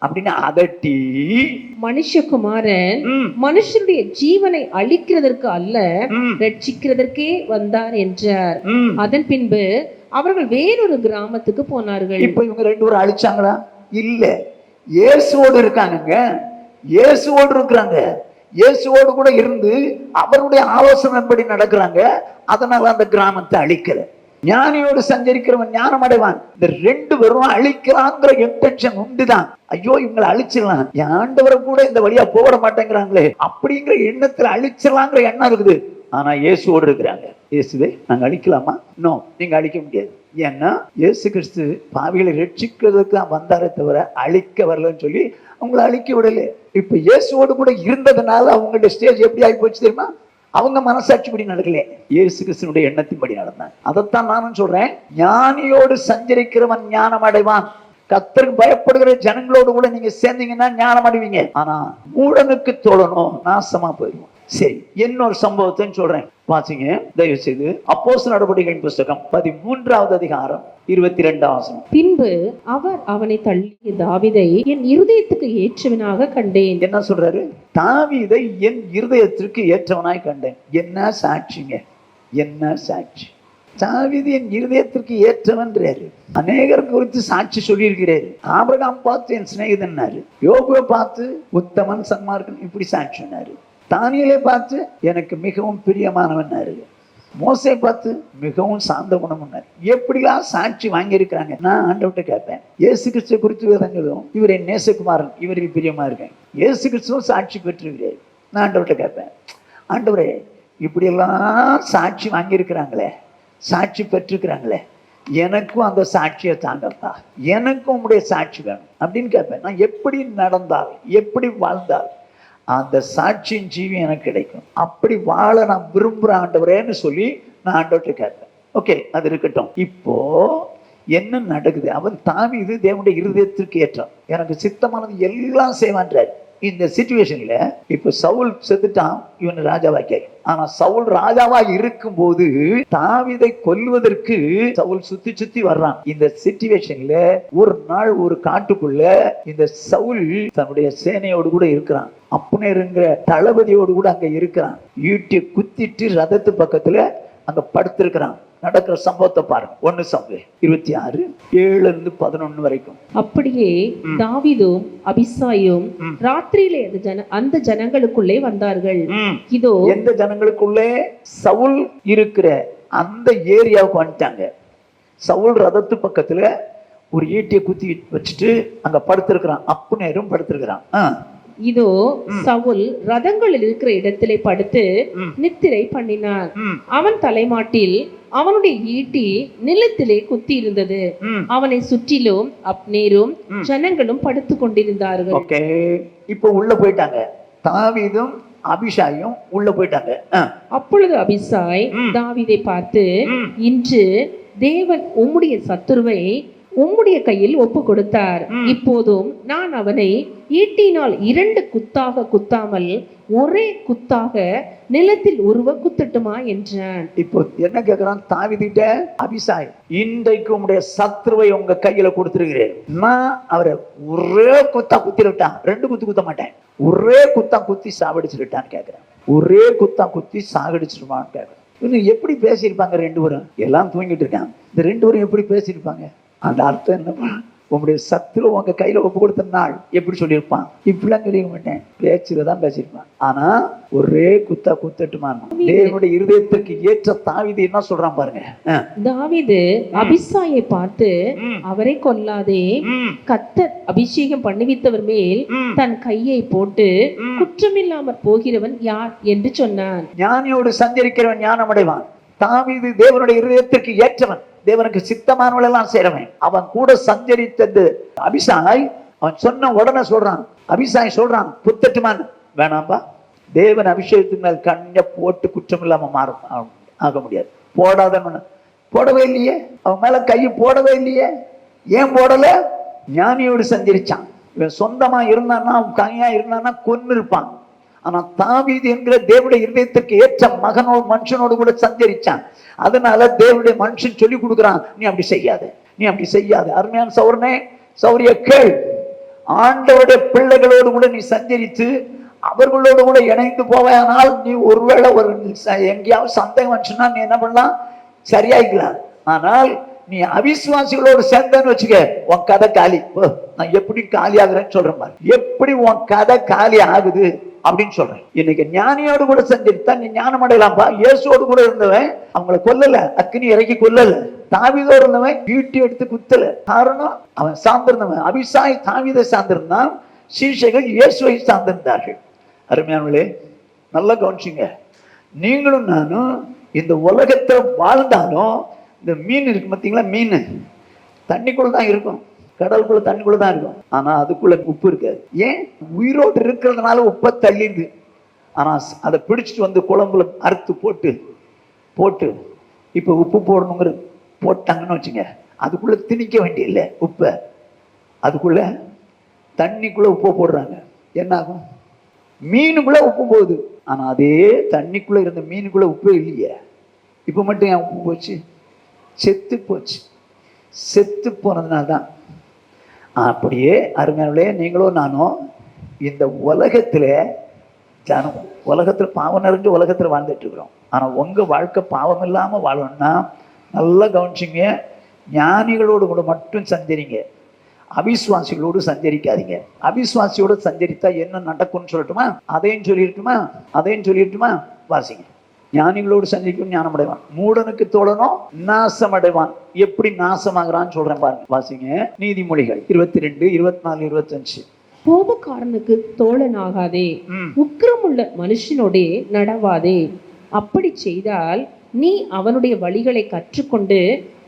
அப்படின்னு அதட்டி,
மனுஷகுமாரன் மனுஷருடைய ஜீவனை அழிக்கிறதற்கு அல்ல, ரட்சிக்கிறதற்கே வந்தார் என்றார். அதன் பின்பு அவர்கள் வேறொரு கிராமத்துக்கு போனார்கள்.
இப்ப இவங்க ரெண்டு பேரும் அழிச்சாங்களா? இல்ல, இயேசுவோடு இருக்காங்க. இயேசுவோடு இருக்கிறாங்க. இயேசுவோடு கூட இருந்து அவருடைய ஆலோசனைப்படி நடக்கிறாங்க. அதனால அந்த கிராமத்தை அழிக்கல. ஞானியோடு சஞ்சரிக்கிறவன் ஞானம் அடைவான். இந்த ரெண்டு பேரும் அழிக்கலாங்கிற இன்டென்ஷன் உண்டுதான். ஐயோ, இவங்களை அழிச்சிடலாம், ஆண்டவரை கூட இந்த வழியா போட மாட்டேங்கிறாங்களே அப்படிங்கிற எண்ணத்துல அழிச்சிடலாங்கிற எண்ணம் இருக்குது. ஆனா இயேசுவோடு இருக்கிறாங்க. இயேசுவே, நாங்க அழிக்கலாமா? நோ, நீங்க அழிக்க முடியாது. ஏன்னா இயேசு கிறிஸ்து பாவிகளை ரட்சிக்கிறதுக்கு தான் வந்தாரே தவிர அழிக்க வரலன்னு சொல்லி அவங்களை அழிக்க விடல. இப்ப இயேசுவோடு கூட இருந்ததுனால அவங்களுடைய ஸ்டேஜ் எப்படி ஆகி போச்சு தெரியுமா? அவங்க மனசாட்சிப்படி நடக்கல, இயேசு கிறிஸ்துனுடைய எண்ணத்தின்படி நடந்தாங்க. அதைத்தான் நானும் சொல்றேன். ஞானியோடு சஞ்சரிக்கிறவன் ஞானம் அடைவான். கர்த்தருக்கு பயப்படுகிற ஜனங்களோடு கூட நீங்க சேர்ந்தீங்கன்னா ஞானம் அடைவீங்க. ஆனா மூடனுக்கு தோழனும் நாசமா போயிடுவோம். சரி, இன்னொரு சம்பவத்தை சொல்றேன், வாசிங்க தயவு செய்து. அப்போஸ்தலர் நடவடிக்கைகளின் புஸ்தகம் 13வது அதிகாரம் 22வது வசனம்.
பின்பு அவர் அவனை தள்ளிய தாவீதை என் இருதயத்துக்கு ஏற்றவனாக கண்டேன்.
என்ன சொல்றாரு? தாவீதை என் இருதயத்திற்கு ஏற்றவனாய் கண்டேன். என்ன சாட்சிங்க, என்ன சாட்சி! தாவீது என் இருதயத்திற்கு ஏற்றவன்றாரு. அநேகர் குறித்து சாட்சி சொல்லியிருக்கிறாரு. ஆபிரகாம் பார்த்து என் சிநேகிதன்னாரு, யோபுவை பார்த்து உத்தமன் சன்மார்க்கன் இப்படி சாட்சி சொன்னாரு. தானியேலை பார்த்து எனக்கு மிகவும் பிரியமானவன்னாரு. மோசே பார்த்து மிகவும் சாந்த குணம்னார். எப்படிலாம் சாட்சி வாங்கியிருக்கிறாங்க. நான் ஆண்டவர்கிட்ட கேட்பேன், இயேசு கிறிஸ்துவை குறித்து தான் சொல்லுவோம், இவர் என் நேசகுமாரன், இவரில் பிரியமா இருக்கேன். இயேசு கிறிஸ்துவும் சாட்சி பெற்றுகிறேன். நான் ஆண்டவர்கிட்ட கேட்பேன், ஆண்டவரே இப்படியெல்லாம் சாட்சி வாங்கியிருக்கிறாங்களே, சாட்சி பெற்றிருக்கிறாங்களே, எனக்கும் அந்த சாட்சியை தாங்கப்பா, எனக்கும் உங்களுடைய சாட்சி வேணும் அப்படின்னு கேட்பேன். நான் எப்படி நடந்தால், எப்படி வாழ்ந்தால் அந்த சாட்சியின் ஜீவி எனக்கு கிடைக்கும், அப்படி வாழ நான் விரும்புகிறேன் ஆண்டவரேன்னு சொல்லி நான் ஆண்டவர்கிட்ட கேட்பேன். ஓகே, அது இருக்கட்டும். இப்போ என்ன நடக்குது? அவன் தாவீது தேவனுடைய இருதயத்திற்கு ஏற்றான், எனக்கு சித்தமானது எல்லாம் செய்வான்றார். இந்த சிச்சுவேஷன்ல இப்ப சவுல் செத்துட்டான், இவன் ராஜாவாக்கி. ஆனா சவுல் ராஜாவா இருக்கும் போது தாவீதை கொல்வதற்கு சவுல் சுத்தி சுத்தி வர்றான். இந்த சிச்சுவேஷன்ல ஒரு நாள் ஒரு காட்டுக்குள்ள இந்த சவுல் தன்னுடைய சேனையோடு கூட இருக்கிறான். அப்னேருங்கிற தளபதியோடு கூட அங்க இருக்கிறான். ஈட்டியை குத்திட்டு ரதத்து பக்கத்துல அங்க படுத்திருக்கிறான். நடக்கிற சம்பவத்தை பாருங்க. 1 சாமுவேல் 26 7-11 வரைக்கும்.
அப்படியே தாவீதும் அபிசாயும் ராத்திரியிலே அந்த ஜனங்களுக்குள்ளே வந்தார்கள். இதோ
எந்த ஜனங்களுக்குள்ளே? சவுல் இருக்கிற அந்த ஏரியாவுக்கு வந்துட்டாங்க. சவுல் ரதத்து பக்கத்துல ஒரு ஈட்டியை குத்தி வச்சுட்டு அங்க படுத்திருக்கிறான். அப்னேரும் படுத்திருக்கிறான்.
இதோ சவுல் ரதங்களில் இருக்கிற இடத்திலே படுத்து நித்திரை பண்ணினான். அவன் தலைமாட்டில் அவனுடைய ஈட்டி நிலத்திலே குத்தி இருந்தது. அவனை சுற்றிலும் அப்னேரும் ஜனங்களும் படுத்து கொண்டிருந்தார்கள்.
ஓகே, இப்போ உள்ள போயிட்டாங்க. தாவீதும் அபிஷாயும் உள்ள போயிட்டாங்க.
அப்பொழுது அபிசாய் தாவீதை பார்த்து, இன்று தேவன் உம்முடைய சத்துருவை உம்முடைய கையில் ஒப்பு கொடுத்தார். இப்போதும் நான் அவனை ஈட்டினால் 2 குத்தாக குத்தாமல் ஒரே குத்தாக நிலத்தில் உருவ குத்தட்டுமா என்றான்.
இப்போ என்ன கேட்கிறான் தாவீதுகிட்ட? அபிசாய், இன்றைக்கு உம்முடைய சத்துருவை உங்க கையில கொடுத்துருக்கிறேன். நான் அவரை ஒரே குத்தா குத்திட்டான், 2 குத்து குத்த மாட்டேன், ஒரே குத்தா குத்தி சாவடிச்சுட்டான்னு கேட்கிறேன். ஒரே குத்தா குத்தி சாகடிச்சிருவான்னு கேட்கிறேன். இன்னும் எப்படி பேசியிருப்பாங்க 2 பேரும்? எல்லாம் தூங்கிட்டு இருக்காங்க. இந்த 2 பேரும் எப்படி பேசியிருப்பாங்க? அந்த அர்த்தம் என்ன? உங்களுடைய சத்துரு உங்க கையில ஒப்பு கொடுத்த நாள் எப்படி சொல்லியிருப்பான்? இப்படிலாம் சொல்லிக்க மாட்டேன், பேச்சுலதான் பேசியிருப்பான். ஆனா ஒரே குத்தா குத்தட்டுமா? தேவனுடைய இருதயத்துக்கு ஏற்ற தாவீது என்ன சொல்றான் பாருங்க.
தாவீது அபிசாயை பார்த்து, அவரை கொல்லாதே, கர்த்தர் அபிஷேகம் பண்ணுவித்தவர் மேல் தன் கையை போட்டு குற்றமில்லாமற் போகிறவன் யார் என்று சொன்னான்.
ஞானியோடு சஞ்சரிக்கிறவன் ஞானம் அடைவான். தாவீது தேவனுடைய இருதயத்திற்கு ஏற்றவன், தேவனுக்கு சித்தமானவள் எல்லாம் சேரவன். அவன் கூட சஞ்சரித்தது அபிசாய். அவன் சொன்ன உடனே சொல்றான், அபிசாய் சொல்றான், குத்தட்டுமான்? வேணாம்பா, தேவன் அபிஷேகத்தின் மேல் கண்ணை போட்டு குற்றம் இல்லாம ஆக முடியாது. போடாதன்னு போடவே இல்லையே, அவன் மேல கையை போடவே இல்லையே. ஏன் போடல? ஞானியோடு சஞ்சரிச்சான். இவன் சொந்தமா இருந்தான்னா, தனியா இருந்தான்னா கொன்னு இருப்பான். ஆனா தாவீது என்கிற தேவனுடைய இருதயத்திற்கு ஏற்ற மகனோடு மனுஷனோடு கூட சஞ்சரிச்சான். அதனால தேவனுடைய மனுஷன் சொல்லி கொடுக்குறான், நீ அப்படி செய்யாத, நீ அப்படி செய்யாத. அருமையான சௌரனே, சௌரிய கேள், ஆண்டவருடைய பிள்ளைகளோடு கூட நீ சஞ்சரித்து அவர்களோடு கூட இணைந்து போவானால் நீ ஒருவேளை ஒரு எங்கேயாவது சந்தேகம் வந்துச்சுன்னா நீ என்ன பண்ணலாம்? சரியாயிக்கலாம். ஆனால் நீ அவிசுவாசிகளோடு சேர்ந்தன்னு வச்சுக்க, உன் கதை காலி. நான் எப்படி காலி ஆகுறேன்னு சொல்றேன் பாரு, எப்படி உன் கதை காலி ஆகுது அப்படின்னு சொல்றேன். இன்னைக்கு ஞானியோடு கூட சஞ்சரித்தா நீ ஞானம் அடையலாம்பா. இயேசுவோடு கூட இருந்தவன் அவங்களை கொல்லல, அக்கினி இறக்கி கொல்லல. தாவீதோடு இருந்தவன் ஈட்டி எடுத்து குத்தல. காரணம், அவன் சார்ந்திருந்தவன். அபிசாய் தாவீதை சார்ந்திருந்தான், சீஷைகள் இயேசுவை சார்ந்திருந்தார்கள். அருமையானவர்களே, நல்லா கவனிச்சுங்க. நீங்களும் நானும் இந்த உலகத்தை வாழ்ந்தாலும், இந்த மீன் இருக்கு பார்த்தீங்களா, மீன் தண்ணிக்குள்ள தான் இருக்கும், கடலுக்குள்ள தண்ணிக்குள்ள தான் இருக்கும். ஆனா அதுக்குள்ள உப்பு இருக்காது. ஏன்? உயிரோடு இருக்கிறதுனால உப்பை தள்ளிடுது. ஆனா அதை பிடிச்சிட்டு வந்து குழம்புல அறுத்து போட்டு இப்ப உப்பு போடணுங்கிற போட்டாங்கன்னு வச்சுங்க, அதுக்குள்ள திணிக்க வேண்டிய இல்லை உப்பை, அதுக்குள்ள தண்ணிக்குள்ள உப்பு போடுறாங்க. என்ன ஆகும்? மீனுக்குள்ள உப்பு போகுது. ஆனா அதே தண்ணிக்குள்ள இருந்த மீனுக்குள்ள உப்பே இல்லையே. இப்ப மட்டும் ஏன் உப்பு போச்சு? செத்து போச்சு. செத்து போனதுனால்தான். அப்படியே அருமையானவர்களே, நீங்களும் நானும் இந்த உலகத்துல பாவம் நிறைஞ்சு உலகத்துல வாழ்ந்துட்டு இருக்கிறோம். ஆனா உங்க வாழ்க்கை பாவம் இல்லாம வாழணும்னா நல்லா கவனிச்சிங்க. ஞானிகளோடு கூட மட்டும் சஞ்சரிங்க, அவிசுவாசிகளோடு சஞ்சரிக்காதீங்க. அவிசுவாசியோடு சஞ்சரித்தா என்ன நடக்கும்னு சொல்லட்டுமா? அதையும் சொல்லிட்டுமா வாசிங்க. ஞானிகளோடு சந்திக்கும் ஞானம் அடைவான், மூடனுக்கு தோழனோ நாசம் அடைவான். எப்படி நாசமாகறான்னு சொல்றேன் பாருங்க, வாசிங்க. நீதிமொழிகள் 22, 24, 25.
கோபக்காரனுக்கு தோழனாகாதே, உக்கிரமுள்ள மனுஷனோடே நடவாதே. அப்படி செய்தால் நீ அவனுடைய வழிகளை கற்றுக்கொண்டு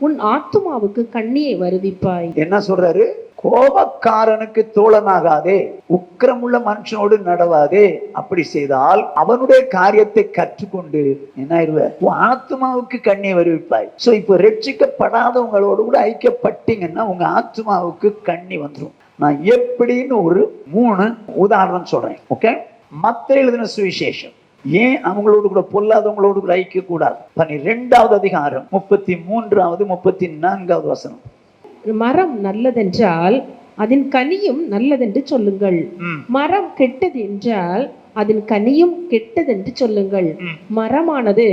உன் ஆத்துமாவுக்கு கண்ணியை வருவிப்பாய்.
என்ன சொல்றாரு? கோபக்காரனுக்கு தோழனாகாதே, உக்கிரமுள்ள மனுஷனோடு நடவாதே. அப்படி செய்தால் அவனுடைய காரியத்தை கற்றுக்கொண்டு என்ன ஆயிடுவ? ஆத்மாவுக்கு கண்ணியை வருவிப்பாய். சோ இப்போ ரட்சிக்கப்படாதவங்களோடு கூட ஐக்கியப்பட்டீங்கன்னா உங்க ஆத்மாவுக்கு கண்ணி வந்துடும். நான் எப்படின்னு ஒரு 3 உதாரணம் சொல்றேன். ஓகே, மத்தேயு எழுதின சுவிசேஷம் ஏன் அவங்களோடு கூட பொல்லாதவங்களோடு கூட ஐக்கிய கூடாது? 12வது அதிகாரம் 33வது 34வது வசனம்.
மரம் நல்லதென்றால் அதன் கனியும் நல்லதென்று சொல்லுங்கள், மரம் கெட்டது என்றால் அதன் கனியும் கெட்டதென்று சொல்லுங்கள். மரமானது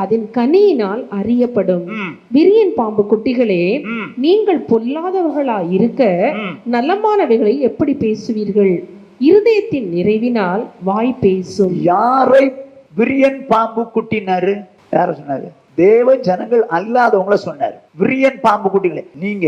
அதன் கனியினால் அறியப்படும். விரியன் பாம்பு குட்டிகளே, நீங்கள் பொல்லாதவர்களாய் இருக்க நலமானவைகளை எப்படி பேசுவீர்கள்? இருதயத்தின் நிறைவினால் வாய் பேசும்.
யாரை விரியன் பாம்பு குட்டினாரு? யார சொன்னாரு? தேவ ஜனங்கள் அல்லாதவங்கள சொன்னாரு. விரியன் பாம்பு குட்டிகளே, நீங்க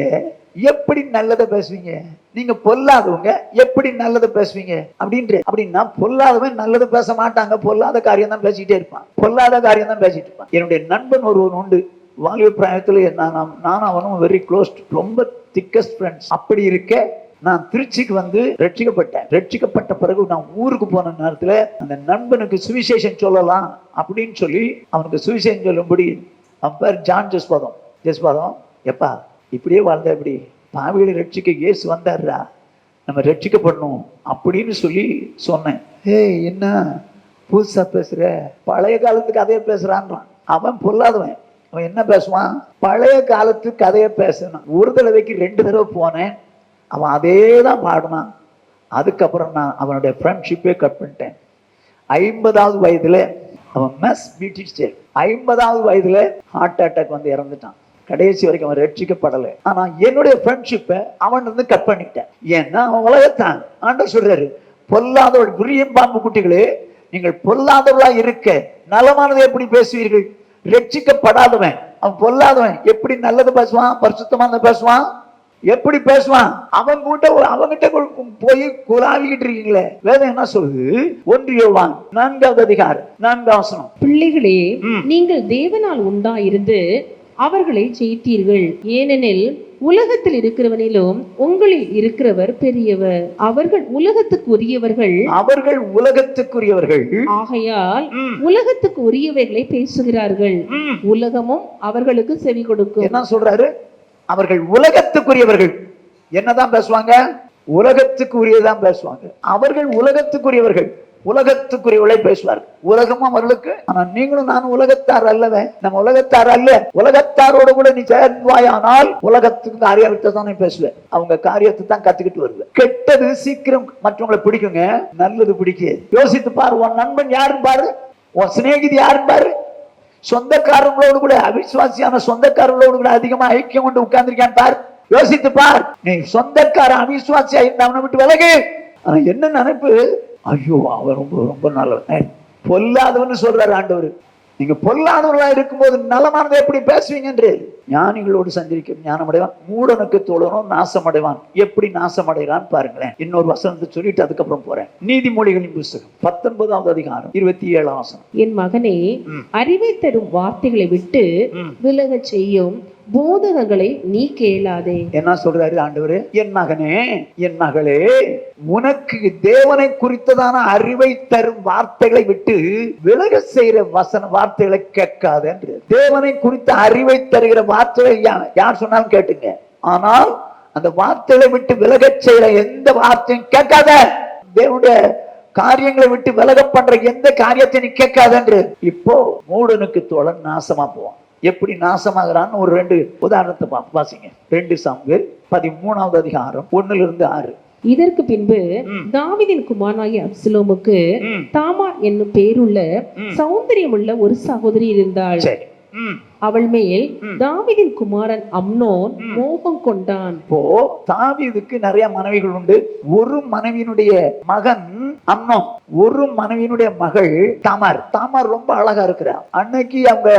எப்படி நல்லதை பேசுவீங்க? நீங்க பொல்லாதவங்க எப்படி நல்லதை பேசுவீங்க அப்படின்னா பொல்லாதவன் நல்லது பேச மாட்டாங்க, பொல்லாத காரியம் தான் பேசிக்கிட்டே இருப்பான், பொல்லாத காரியம் தான் பேசிட்டு இருப்பான். என்னுடைய நண்பன் ஒருவன் உண்டு, வாலிப பிராயத்துல நானும் அவனும் வெரி க்ளோஸ், ரொம்ப திக்கஸ்ட் ஃப்ரெண்ட்ஸ். அப்படி இருக்க நான் திருச்சிக்கு வந்து ரட்சிக்கப்பட்ட பிறகு நான் ஊருக்கு போன நேரத்துல அந்த நண்பனுக்கு சுவிசேஷம் சொல்லலாம் அப்படின்னு சொல்லி அவனுக்கு சுவிசேஷம் சொல்லும்படி, அவன் பேர் ஜான் ஜெஸ்பாதம். எப்பா இப்படியே வாழ்ந்தா எப்படி? பாவிகளை ரட்சிக்க இயேசு வந்தாருடா, நம்ம ரட்சிக்கப்படணும் அப்படின்னு சொல்லி சொன்னேன். என்ன புதுசா பேசுற? பழைய காலத்து கதையை பேசுறான்றான். அவன் பொல்லாதவன், அவன் என்ன பேசுவான்? பழைய காலத்து கதையை பேசணும். ஒரு தடவைக்கு 2 தடவை போனேன், அவன் அதே தான் பாடினான். அதுக்கப்புறம் நான் அவனுடைய ஃப்ரெண்ட்ஷிப்பே கட் பண்ணிட்டேன். 50வது வயதுல அவன் மெஸ் பியூட்டிஷியன், 50வது வயதுல ஹார்ட் அட்டாக் வந்து இறந்துட்டான். கடைசி வரைக்கும் அவன் ரட்சிக்கப்படலை. ஆனா என்னுடைய ஃப்ரெண்ட்ஷிப்பை அவன் இருந்து கட் பண்ணிட்டேன். ஏன்னா அவன் உலகத்தான். ஆண்டவர் சொல்றாரு, பொல்லாதவள் விரியன் பாம்பு குட்டிகளே, நீங்கள் பொல்லாதவளா இருக்க நலமானதை எப்படி பேசுவீர்கள்? ரட்சிக்கப்படாதவன், அவன் பொல்லாதவன் எப்படி நல்லது பேசுவான்? பரிசுத்தமானதை பேசுவான்? எப்படி பேசுவான்? அவங்கிட்ட போய் குலாவிக்கிட்டு இருக்கீங்களே. வேதம் என்ன சொல்லுது? 1 யோவான் 4வது அதிகாரம் 4வது வசனம்.
பிள்ளைகளே, நீங்கள் தேவனால் உண்டாயிருந்து அவர்களை ஜெயித்தீர்கள். ஏனெனில் உலகத்தில் இருக்கிறவனிலும் உங்களில் இருக்கிறவர் பெரியவர். அவர்கள் உலகத்துக்குரியவர்கள் ஆகையால் உலகத்துக்கு உரியவைகளை பேசுகிறார்கள், உலகமும் அவர்களுக்கு செவி கொடுக்கும்.
என்ன சொல்றாரு? அவர்கள் உலகத்துக்குரியவர்கள் என்னதான் பேசுவாங்க? உலகத்துக்கு உரியதான் பேசுவாங்க. அவர்கள் உலகத்துக்குரியவர்கள், உலகத்துக்குரியவளை பேசுவார்கள், உலகமும் அவர்களுக்கு. ஆனா நீங்களும் நானும் உலகத்தார் அல்லவே. நம்ம உலகத்தார் அல்ல. உலகத்தாரோடு கூட நீ சேர்வாயானால் உலகத்துக்கு காரியத்தை தான் நீ பேசுவேன், அவங்க காரியத்தை தான் கத்துக்கிட்டு வருவேன். கெட்டது சீக்கிரம் மற்றவங்களை பிடிக்குங்க, நல்லது பிடிக்காது. யோசித்து பாரு, உன் நண்பன் யாருன்னு பாரு, உன் சிநேகிதி யாருன்னு பாரு. சொந்தக்காரங்களோடு கூட, அவிசுவாசியான சொந்தக்காரங்களோடு கூட அதிகமா ஐக்கியம் கொண்டு உட்கார்ந்துருக்கான் பார். யோசித்து பார். நீ சொந்தக்காரன் அவிசுவாசியா இருந்தவனை விட்டு விலகு. ஆனா என்ன நினைப்பு? ஐயோ அவன் ரொம்ப ரொம்ப நல்லவன், பொல்லாதவன்னு சொல்றாரு ஆண்டவர். நீங்க பொல்லாதவர்களா இருக்கும்போது நலமானதை எப்படி பேசுவீங்க என்று. ஞானிகளோடு சந்திரிக்கும் ஞானம் அடைவான், மூடனுக்கு தோழனோ நாசம் அடைவான். எப்படி நாசம் அடைகிறான் பாருங்களேன். இன்னொரு வசனத்தை சொல்லிட்டு அதுக்கப்புறம் போறேன். நீதிமொழிகளின் புத்தகம் 19வது அதிகாரம் 27ஆம் வசனம்.
என் மகனே, அறிவை தரும் வார்த்தைகளை விட்டு விலகச் செய்யும் போதகங்களை நீ கேளாதே.
என்ன சொல்றாரு ஆண்டவரு? என் மகனே, என் மகளே, உனக்கு தேவனை குறித்ததான அறிவை தரும் வார்த்தைகளை விட்டு விலக செய்யற வார்த்தைகளை கேட்காது என்று. தேவனை குறித்த அறிவை தருகிற வார்த்தைகளை யார் சொன்னாலும் கேட்டுங்க, ஆனால் அந்த வார்த்தைகளை விட்டு விலக செய்யற எந்த வார்த்தையும் கேட்காத. தேவனுடைய காரியங்களை விட்டு விலக பண்ற எந்த காரியத்தை நீ கேட்காத என்று. இப்போ மூடனுக்கு தோழன் நாசமா போவான். எப்படி நாசமாகறான்னு ஒரு 2 உதாரணத்தை வாசிங்க. 2 சாமுவேல் 13வது அதிகாரம் 1-6.
இதற்கு பின்பு தாவீதின் குமாரனாகிய அப்சலோமுக்கு தாமார் என்னும் பேருள்ள சௌந்தரியமுள்ள ஒரு சகோதரி இருந்தாள். அவள் மேல் தாவீதின் குமாரன் அம்னோன் மோகம் கொண்டான்.
இப்போ தாவீதுக்கு நிறைய மனைவிகள் உண்டு. ஒரு மனைவியினுடைய மகன் அம்னோன், ஒரு மனைவியினுடைய மகள் தாமார். தாமார் ரொம்ப அழகா இருக்கிறார். அன்னைக்கு அவங்க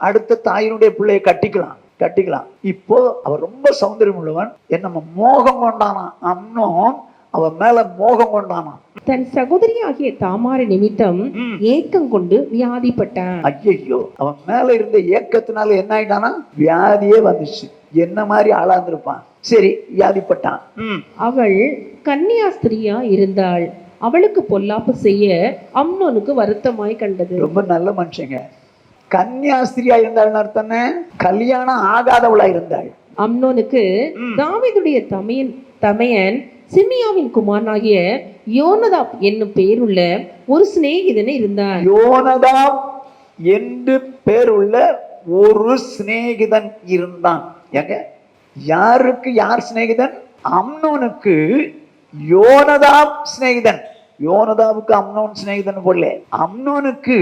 அடுத்த தாயினுடைய பிள்ளையை கட்டிக்கலாம். இப்போ அவர் ரொம்ப சௌந்தரியம் உள்ளவன். என்ன மோகம் கொண்டானா அம்னோன், அவன் மேல மோகம் கொண்டானா.
தன் சகோதரியாகிய தாமாரை நிமித்தம் ஏக்கம் கொண்டு வியாதிப்பட்டான்.
ஐயோ, அவன் மேல இருந்த ஏக்கத்தினால என்ன ஆயிட்டானா, வியாதியே வந்துச்சு. என்ன மாதிரி ஆளாந்திருப்பான். சரி, வியாதிப்பட்டான்.
அவள் கன்னியாஸ்திரியா இருந்தாள். அவளுக்கு பொல்லாப்பு செய்ய அம்னோனுக்கு வருத்தமாய் கண்டது.
ரொம்ப நல்ல மனுஷங்க. கன்னியாஸ்திரியா இருந்தாள் அர்த்தம், கல்யாணம் ஆகாதவளா இருந்தாள்.
அம்னோனுக்கு தாவீதுடைய தமையன் சிமியாவின் குமாரனாகிய யோனதாப் என்னும் பேருள்ள ஒரு சிநேகிதன் இருந்தான்.
யோனதாப் என்று பேருள்ள ஒரு சிநேகிதன் இருந்தான். எங்க, யாருக்கு யார் சிநேகிதன்? அம்னோனுக்கு யோனதாப் சிநேகிதன். யோனதாவுக்கு அம்னோன் சிநேகிதன் போல, அம்னோனுக்கு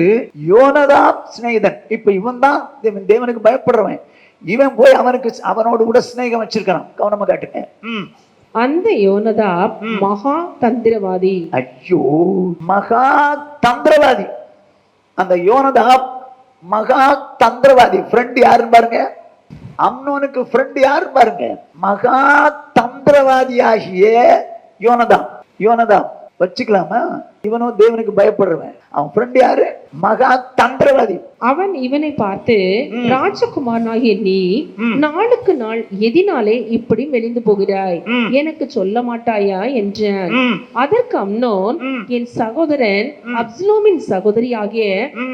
யோனதாப் சிநேகிதன். இப்ப இவன் தான் தேவனுக்கு பயப்படுறவன். இவன் போய் அவனோடு கூட சிநேகம் வச்சிருக்கான். கவனமா காட்டுங்க.
அந்த யோனதாப் மகா தந்திரவாதி.
ஐயோ, மகா தந்திரவாதி. அந்த யோனதாப் மகா தந்திரவாதி. ஃப்ரெண்ட் யாருன்னு பாருங்க. அம்னோனுக்கு ஃப்ரெண்ட் யாருன்னு பாருங்க. மகா தந்திரவாதியாகிய யோனதாப் வச்சுக்கலாமா? இவனும் தேவனுக்கு பயப்படுறவன். அவன் ஃப்ரெண்ட் யாரு? மகா தந்திரவாதி.
அவன் இவனை பார்த்து, ராஜகுமாரனாகிய நீ நாளுக்கு நாள் எதினாலே இப்படி மெலிந்து போகிறாய், எனக்கு சொல்ல மாட்டாயா என்றான். அதற்கு அம்னோன், என் சகோதரன் அப்சலோமின் சகோதரி ஆகிய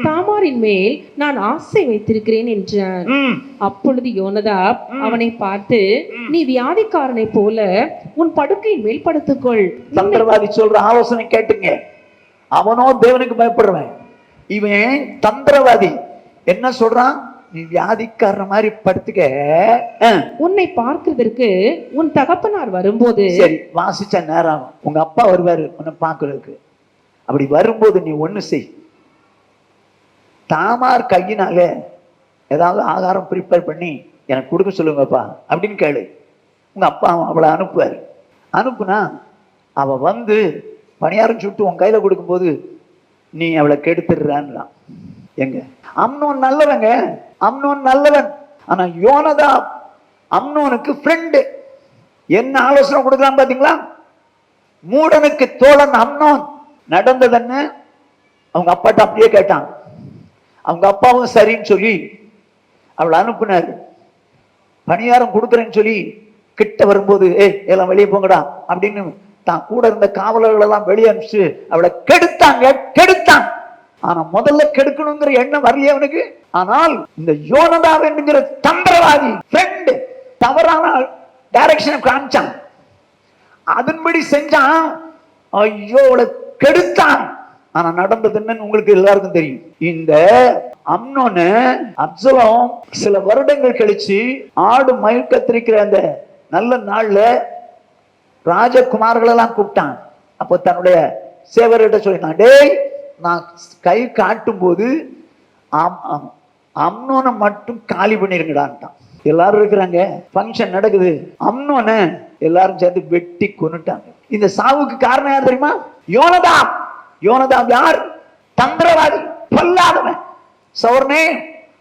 தாமாரின் மேல் நான் ஆசை வைத்திருக்கிறேன் என்றான். அப்பொழுது யோனதாப் அவனை பார்த்து, நீ வியாதிக்காரனை போல உன் படுக்கையின் மேல் படுத்துக்கொள்.
தந்திரவாதி சொல்ற ஆலோசனை கேட்டுங்க. அவனோ தேவனுக்கு பயப்படுறவன், இவன் தந்திரவாதி. என்ன சொல்றான்? நீ வியாதிக்கார மாதிரி படுத்துக்க,
உன்னை பார்க்கிறதற்கு உன் தகப்பனார் வரும்போது.
சரி, வாசிச்ச நேரம் உங்க அப்பா வருவாரு உன்னை பார்க்கறதுக்கு. அப்படி வரும்போது நீ ஒண்ணு செய், தாமார் கையினால ஏதாவது ஆகாரம் ப்ரிப்பேர் பண்ணி எனக்கு கொடுக்க சொல்லுங்கப்பா அப்படின்னு கேளு. உங்க அப்பா அவளை அனுப்புவார். அனுப்புனா அவ வந்து பணியாரம் சுட்டு உன் கையில கொடுக்கும்போது நீ அவளை கெடுத்துடுறான்லாம். எங்க, அம்னோன் நல்லவங்க, அம்னோன் நல்லவன். ஆனா யோனதாப் அம்னோனுக்கு ஃப்ரெண்டு. என்ன ஆலோசனை கொடுக்கலாம் பாத்தீங்களா? மூடனுக்கு தோழன் அம்னோன். நடந்ததுன்னு அவங்க அப்பாட்ட அப்படியே கேட்டான். அவங்க அப்பாவும் சரின்னு சொல்லி அவளை அனுப்புனாரு. பணியாரம் கொடுக்குறேன்னு சொல்லி கிட்ட வரும்போது, எல்லாம் வெளியே போங்கடா அப்படின்னு தான் கூட இருந்த காவலர்கள் எல்லாம் வெளியே அனுப்பிச்சு அவளை கெடுத்தான். ஆனா முதல்ல கெடுக்கணுங்கிற எண்ணம் வரலையே அவனுக்கு. ஆனால் இந்த யோனதாப் என்கிற தந்திரவாதி ஃப்ரெண்ட் தவறான டைரக்ஷனை காமிச்சான். அதன்படி செஞ்சான். ஐயோ, அவளை கெடுத்தான். ஆனா நடந்தது என்னன்னு உங்களுக்கு எல்லாருக்கும் தெரியும். இந்த அம்னோனு அப்சலோம் சில வருடங்கள் கழிச்சு ஆடு மயில் கத்திரிக்கிற அந்த நல்ல நாள்ல ராஜகுமார்கள் எல்லாம் கூப்பிட்டான். அப்போ தன்னுடைய சேவர்கிட்ட சொல்லிட்டான், டேய், நான் கை காட்டும் போது அம்னோனை மட்டும் காலி பண்ணிருங்கடான்ட்டான். எல்லாரும் இருக்கிறாங்க, பங்கன் நடக்குது. அம்னோனை எல்லாரும் சேர்ந்து வெட்டி கொன்னுட்டாங்க. இந்த சாவுக்கு காரணம் யார் தெரியுமா? யோனதாப் யார்? தந்திரவாதி, பொல்லாதவன். சௌர்னே,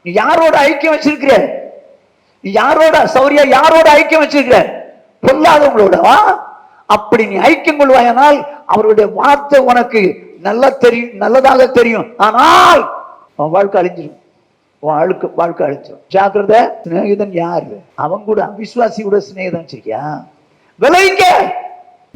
நீ யாரோட ஐக்கியம் வச்சிருக்கிற? நீ யாரோட சௌரியா யாரோட ஐக்கியம் வச்சிருக்கிற? பொல்லாதவங்களோடவா? அப்படி நீ ஐக்கியம் கொள்வாயானால் அவருடைய வார்த்தை உனக்கு நல்லதாக தெரியும். ஆனால் அவன் வாழ்க்கை அழிஞ்சிடும். வாழ்க்கை அழிஞ்சிடும். ஜாக்கிரதை. சிநேகிதன் யாரு? அவன் கூட அவிசுவாசி கூட சிநேகிதன் வச்சிருக்கியா? விளைங்க.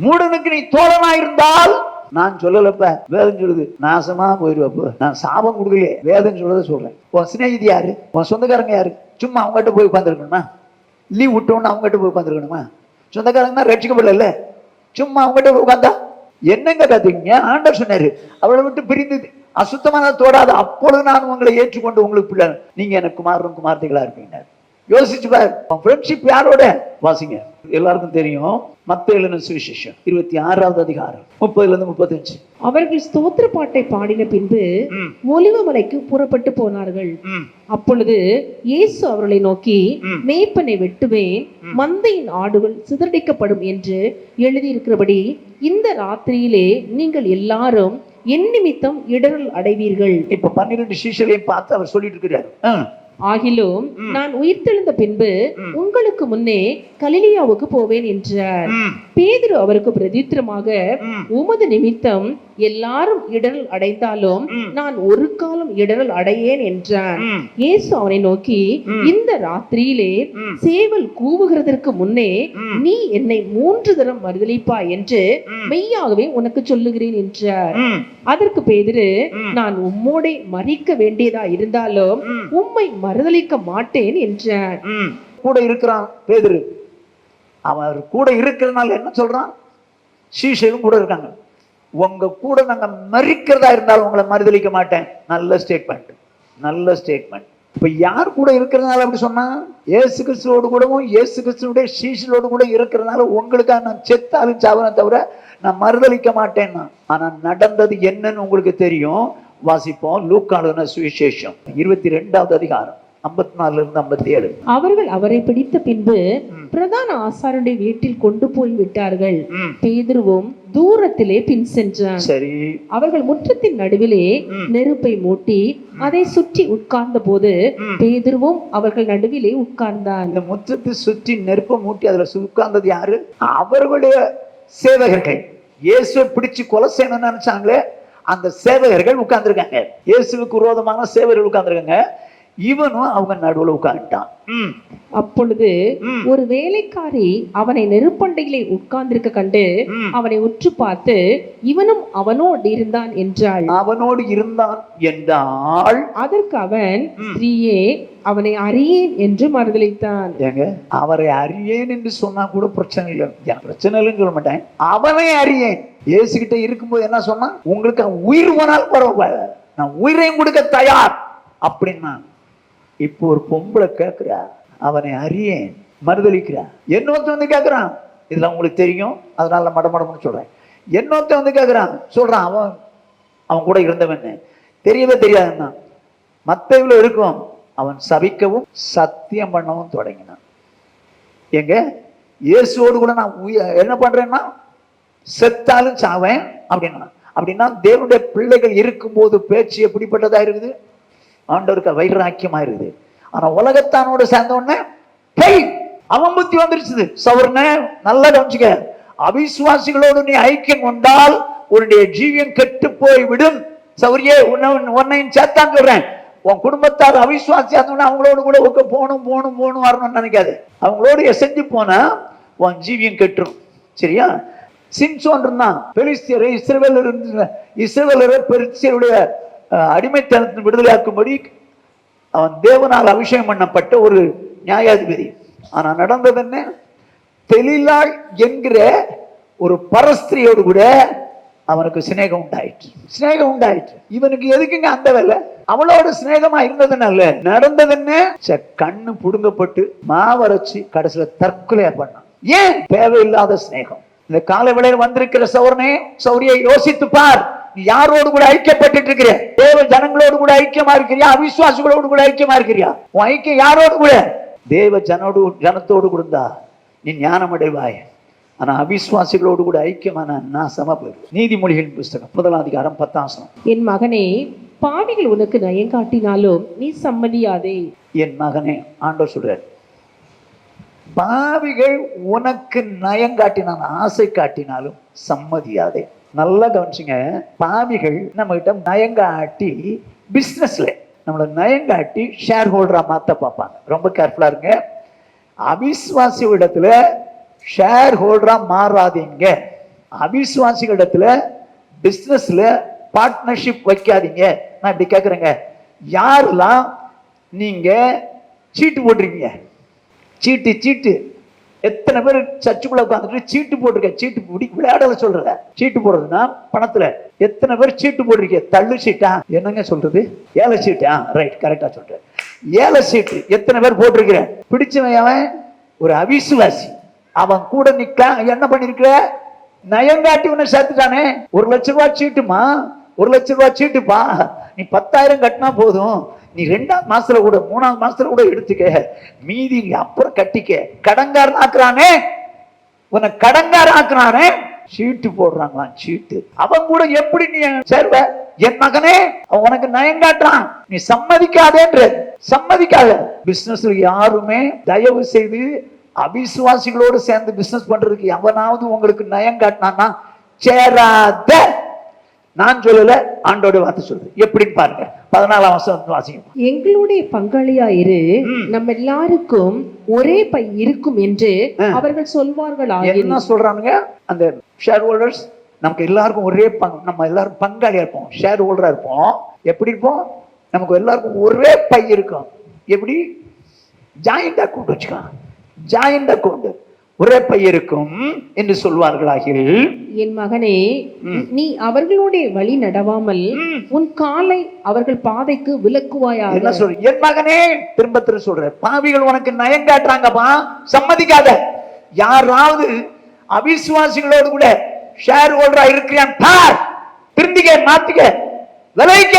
மூடனுக்கு நீ தோழனா இருந்தால், நான் சொல்லலப்ப, வேதம் சொல்லுது, நாசமா போயிடுவப்ப. நான் சாபம் கொடுக்கலையே, வேதம் சொல்றத சொல்றேன். உன் சிநேகிதி யாரு? உன் சொந்தக்காரங்க யாரு? சும்மா அவங்ககிட்ட போய் உட்காந்துருக்கணுமா? லீவ் விட்டோன்னு அவங்ககிட்ட போய் உட்காந்துருக்கணுமா? சொந்தக்காரங்க தான் ரட்சிக்கப்படல, சும்மா அவங்ககிட்ட போய் உட்காந்தா என்னங்க கத்துக்கீங்க? ஆண்டவர் சொன்னாரு, அவளை விட்டு பிரிந்து அசுத்தமான தோடாது, அப்பொழுது நான் உங்களை ஏற்றுக்கொண்டு உங்களுக்கு பிள்ளை, நீங்க எனக்கு குமாரரும் குமார்த்தைகளா இருப்பீங்க. யோசிச்சு பாரு, ஃப்ரெண்ட்ஷிப் யாரோட? வாசிங்க, எல்லாருக்கும் தெரியும். மத்தேயு எழுதின சுவிசேஷம் 26வது அதிகாரம் 30-35.
அவர்கள் ஸ்தோத்திர பாட்டை பாடின பின்பு ஒலிவமலைக்கு புறப்பட்டு போனார்கள். அப்பொழுது இயேசு அவர்களை நோக்கி, மேய்ப்பனை வெட்டுவேன், மந்தையின் ஆடுகள் சிதறடிக்கப்படும் என்று எழுதியிருக்கிறபடி இந்த ராத்திரியிலே நீங்கள் எல்லாரும் என் நிமித்தம் இடரல் அடைவீர்கள்.
இப்ப 12 சீஷர்களையும் பார்த்து அவர் சொல்லிட்டு இருக்கிறார்.
ஆகிலும் நான் உயிர்த்தெழுந்த பின்பு உங்களுக்கு முன்னே கலிலியாவுக்கு போவேன் என்றார். பேதுரு அவருக்கு பிரதித்திரமாக, உமது நிமித்தம் எல்லாரும் இடரல் அடைந்தாலும் நான் ஒரு காலம் இடரல் அடையேன் என்றான். இயேசு அவனை நோக்கி, இந்த ராத்திரியிலே சேவல் கூவுகிறதற்கு முன்னே நீ என்னை 3 தரம் மறுதலிப்பா என்று மெய்யாகவே உனக்கு சொல்லுகிறேன் என்றார். அதற்கு பேதுரு, நான் உம்மோடே மரிக்க வேண்டியதா இருந்தாலும் உம்மை மறுதலிக்க மாட்டேன் என்றான்.
கூட இருக்கிறான் பேதுரு. அவர் கூட இருக்கிறனால என்ன சொல்றான்? சீஷரும் கூட இருக்காங்க. உங்க கூட நாங்க மரிக்கிறதா இருந்தாலும் உங்களை மறுதலிக்க மாட்டேன். நல்ல ஸ்டேட்மெண்ட், நல்ல ஸ்டேட்மெண்ட். இப்ப யார் கூட இருக்கிறதுனால அப்படி சொன்னா? இயேசு கிறிஸ்துவோடு கூடவும் இயேசு கிறிஸ்துவோட சீஷரோடு கூட இருக்கிறதுனால உங்களுக்காக நான் செத்தாலும் சாவனை தவிர நான் மறுதலிக்க மாட்டேன்னா. ஆனா நடந்தது என்னன்னு உங்களுக்கு தெரியும். வாசிப்போம். லூக்கான சுவிசேஷம் 22வது அதிகாரம் 54-57.
அவர்கள் அவரை பிடித்த பின்பு பிரதான ஆசாரனுடைய வீட்டில் கொண்டு போய் விட்டார்கள். பேதுருவும் தூரத்திலே பின் சென்றான்.
சரி,
அவர்கள் முற்றத்தின் நடுவிலே நெருப்பை மூட்டி அதை சுற்றி உட்கார்ந்த போது பேதுருவும் அவர்கள் நடுவிலே உட்கார்ந்தான்.
இந்த முற்றத்தை சுற்றி நெருப்பை மூட்டி அதுல உட்கார்ந்தது யாரு? அவர்களுடைய சேவகர்கள். இயேசுவை பிடிச்சு கொலை செய்யணும்னு நினைச்சாங்களே அந்த சேவகர்கள் உட்கார்ந்துருக்காங்க. இயேசுவுக்கு விரோதமான சேவகர்கள் உட்கார்ந்துருக்காங்க. இவனும் அவங்க நடுவுல உட்கார்ந்துட்டான்.
அப்பொழுது ஒரு வேலைக்காரி அவனை நெருப்பண்டையிலே உட்கார்ந்திருக்க கண்டு அவனை உற்று பார்த்து, இவனும் அவனோடு இருந்தான் என்றாள்.
அவனோடு இருந்தான் என்றால்
அதற்கு அவன், ஸ்திரீயே, அவனை அறியேன் என்று மறுதலித்தான்.
ஏங்க, அவரை அறியேன் என்று சொன்னா கூட பிரச்சனை இல்லை, பிரச்சனை இல்லைன்னு சொல்ல மாட்டேன். அவனை அறியேன். இயேசுகிட்ட இருக்கும்போது என்ன சொன்னா? உங்களுக்கு உயிர் போனால் பரவாயில்ல, நான் உயிரையும் கொடுக்க தயார் அப்படின்னா. இப்போ ஒரு பொம்பளை கேட்கிறா, அவனை அறியேன், மறுதலிக்கிறா. என்னொருத்த வந்து கேட்கிறான், இதுல உங்களுக்கு தெரியும், அதனால மடமடம்னு சொல்றேன். என்னொருத்த வந்து கேட்கிறான், சொல்றான் அவன் கூட இருந்தவன் தெரியவே தெரியாதுன்னா. மத்தவங்கள இருக்கும். அவன் சபிக்கவும் சத்தியம் பண்ணவும் தொடங்கினான். எங்க இயேசுவோடு கூட நான் என்ன பண்றேன்னா செத்தாலும் சாவேன் அப்படின்னா. அப்படின்னா தேவனுடைய பிள்ளைகள் இருக்கும்போது பேச்சு எப்படிப்பட்டதா இருக்குது? ஆண்டவருக்கு வைராக்கியமா இருக்குது. ஆனா உலகத்தானோடு சேர்ந்த உடனே அவன் புத்தி வந்துருச்சு. சவர்ன நல்லா கவனிச்சுக்க. அவிசுவாசிகளோடு நீ ஐக்கியம் கொண்டால் உன்னுடைய ஜீவியம் கெட்டு போய் விடும். சௌரியே, உன்னையும் சேர்த்தான் சொல்றேன். உன் குடும்பத்தார் அவிசுவாசியா இருந்தோன்னா அவங்களோடு கூட போகணும் வரணும்னு நினைக்காது. அவங்களோடு எசைஞ்சு போனா உன் ஜீவியம் கெட்டுரும். சரியா? சிம்சோன் இருந்தான். பெலிஸ்தியரை இஸ்ரவேலரை பெலிஸ்தியருடைய அடிமைத்தனத்தின் விடுதலையாக்கும்படி அவன் தேவனால் அபிஷேகம் பண்ணப்பட்ட ஒரு நியாயாதிபதி. ஆனா நடந்தது என்ன? தெலிலாள் என்கிற ஒரு பரஸ்திரியோடு கூட அவனுக்கு சிநேகம் உண்டாயிற்று. இவனுக்கு எதுக்குங்க அந்த வேலை? அவளோட சிநேகமா இருந்ததுனால நடந்தது என்ன? கண்ணு புடுங்கப்பட்டு மாவரைச்சு கடைசியில தற்கொலையா பண்ணான். ஏன்? தேவையில்லாத சிநேகம். இந்த கால வேளையில் வந்திருக்கிற சௌரியை யோசித்து பார். நீ யாரோடு கூட ஐக்கியப்பட்டு இருக்கிற? தேவ ஜனங்களோடு கூட ஐக்கியமா இருக்கிறியா? அவிசுவாசிகளோடு கூட ஐக்கியமா இருக்கிறியா? உன் ஐக்கியம் யாரோடு கூட? தேவ ஜனத்தோடு கூட நீ ஞானம் அடைவாய். ஆனா அவிசுவாசிகளோடு கூட ஐக்கியமான நாசமா போயிடும். நீதிமொழிகளின் புஸ்தகம் 1ஆம் அதிகாரம் 10ஆம் வசனம்.
என் மகனே, பாவிகள் உனக்கு நயம் காட்டினாலும் நீ சம்மதியாதே.
என் மகனே, ஆண்டவர் சொல்றார், பாவிகள் உனக்கு நயம் காட்டினாலும் ஆசை காட்டினாலும் சம்மதியாதே. நல்லா கவனிச்சுங்க. பாவிகள் நம்ம கிட்ட நயங்காட்டி பிசினஸ்ல நம்மளை நயங்காட்டி ஷேர் ஹோல்டரா மாத்த பார்ப்பாங்க. ரொம்ப கேர்ஃபுல்லா இருங்க. அவிசுவாசி இடத்துல ஷேர் ஹோல்டரா மாறாதீங்க. அவிசுவாசிகளிடத்துல பிசினஸ்ல பார்ட்னர்ஷிப் வைக்காதீங்க. நான் இப்படி கேட்குறேங்க, யாரெல்லாம் நீங்க சீட்டு போட்டிருக்கீங்க? சீட்டு எத்தனை பேர் சர்ச்சுக்குள்ள உட்காந்துட்டு சீட்டு போட்டிருக்க? சீட்டு விளையாடல சொல்றத. சீட்டு போடுறதுன்னா பணத்துல எத்தனை பேர் சீட்டு போட்டிருக்கீங்க? தள்ளு சீட்டா? என்னங்க சொல்றது? ஏழை சீட்டா? ரைட், கரெக்டா சொல்றேன். ஏழை சீட்டு எத்தனை பேர் போட்டிருக்கிற? பிடிச்சவன் அவன் ஒரு அவிசுவாசி, அவன் கூட நிக்க என்ன பண்ணிருக்கிற? நயங்காட்டி உன்னை சேர்த்துட்டானே. 1,00,000 ரூபாய் சீட்டுமா, 1,00,000 ரூபாய் சீட்டுப்பா. நீ 10,000 கட்டினா போதும், நீ 2ஆம் மாசத்துல கூட 3ஆம் மாசத்துல கூட எடுத்துக்க, மீதி அப்புறம் கட்டிக்க. கடங்காரன் ஆக்குறானே, உன்னை கடங்காரன் ஆக்குறானே. சீட்டு போடுறாங்களாம், சீட்டு. அவன் கூட எப்படி நீ சேர்வ? என் மகனே, அவன் உனக்கு நயங்காட்டுறான், நீ சம்மதிக்காதேன்ற. சம்மதிக்காத. பிசினஸ்ல யாருமே தயவு செய்து அவிசுவாசிகளோடு சேர்ந்து பிசினஸ் பண்றதுக்கு எவனாவது உங்களுக்கு நயம் காட்டினான்னா சேராத. நான் சொல்லல, ஆண்டோட வார்த்தை சொல்லுது. எப்படின்னு பாருங்க, 14ஆம் வசனம் வாசிங்க.
எங்களுடைய பங்காளியாயிரு, நம்ம எல்லாருக்கும் ஒரே பை இருக்கும் என்று அவர்கள் சொல்வார்கள்.
என்ன சொல்றானுங்க? அந்த ஷேர் ஹோல்டர்ஸ், நமக்கு எல்லாருக்கும் ஒரே நம்ம எல்லாரும் பங்காளியா இருப்போம், ஷேர் ஹோல்டரா இருப்போம். எப்படி இருப்போம்? நமக்கு எல்லாருக்கும் ஒரே பை இருக்கும். எப்படி? ஜாயிண்ட் அக்கௌண்ட் வச்சுக்கோ, ஜாயிண்ட் அக்கௌண்ட், ஒரே பை இருக்கும் என்று சொல்வார்களாகில்.
என் மகனே, நீ அவர்களுடைய வழி நடவாமல் உன் காலை அவர்கள் பாதைக்கு விலக்குவாயா.
என்ன சொல்ற? என் மகனே, திரும்ப திரும்ப சொல்ற, பாவிகள் உனக்கு நயம் காட்டுறாங்கப்பா, சம்மதிக்காத. யாராவது அவிசுவாசிகளோடு கூட ஷேர் ஹோல்டரா இருக்கிறான் பார், திருந்திக்க, மாத்திக்க, விளைவிக்க.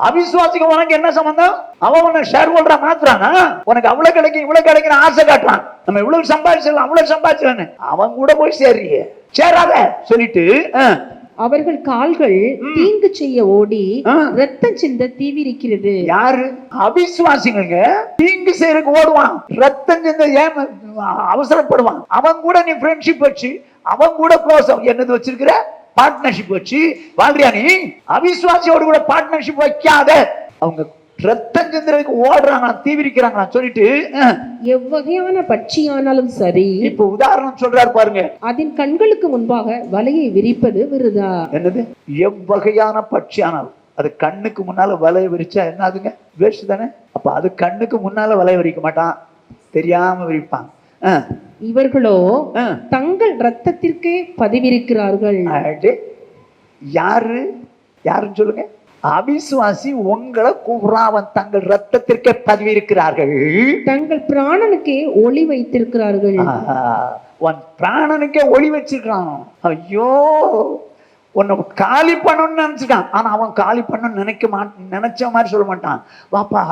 அவிசுவாசிகள் உனக்கு என்ன சம்பந்தம்? அவன் உன்னை ஷேர் ஹோல்டரா மாத்துறானா? உனக்கு அவ்வளவு கிடைக்கும் இவ்வளவு கிடைக்கும் ஆசை காட்டுறான். நம்ம இவ்வளவு சம்பாதிச்சிடலாம் அவ்வளவு சம்பாதிச்சிடலான்னு அவன் கூட போய் சேர்றிய. சேராத சொல்லிட்டு
அவர்கள் கால்கள் தீங்கு செய்ய ஓடி ரத்தம் சிந்த தீவிரிக்கிறது.
யாரு? அவிசுவாசிங்க. தீங்கு செய்யறதுக்கு ஓடுவான், ரத்தம் சிந்த ஏன் அவசரப்படுவான். அவன் கூட நீ ஃப்ரெண்ட்ஷிப் வச்சு, அவன் கூட க்ளோஸ் என்னது வச்சிருக்கிற? பார்ட்னர்ஷிப் வச்சு வாழ்றியா நீ? அவிசுவாசியோடு கூட பார்ட்னர்ஷிப் வைக்காத. அவங்க ரத்தம் சிந்தறதுக்கு ஓடுறாங்க, தீவிரிக்கிறாங்க. சொல்லிட்டு
எவ்வகையான பட்சியானாலும் சரி.
இப்ப உதாரணம் சொல்றாரு பாருங்க.
அதன் கண்களுக்கு முன்பாக வலையை விரிப்பது விருதா.
என்னது? எவ்வகையான பட்சியானாலும் அது கண்ணுக்கு முன்னால வலையை விரிச்சா என்ன ஆகுதுங்க? வேஸ்ட் தானே. அப்ப அது கண்ணுக்கு முன்னால வலையை விரிக்க மாட்டான், தெரியாம விரிப்பான்.
இவர்களோ தங்கள் ரத்தத்திற்கே பதிவிருக்கிறார்கள்.
யாரு? யாருன்னு சொல்லுங்க. அவிசுவாசி உங்களை கூப்பிடுறான், அவன் தங்கள் ரத்தத்திற்கே பதிவு இருக்கிறார்கள்,
தங்கள் பிராணனுக்கே ஒளி வைத்திருக்கிறார்கள்.
உன் பிராணனுக்கே ஒளி வச்சிருக்கான். ஐயோ, உன்னை காலி பண்ணணும்னு நினைச்சிட்டான். ஆனா அவன் காலி பண்ணணும்னு நினைச்ச மாதிரி சொல்ல மாட்டான். வாப்பா,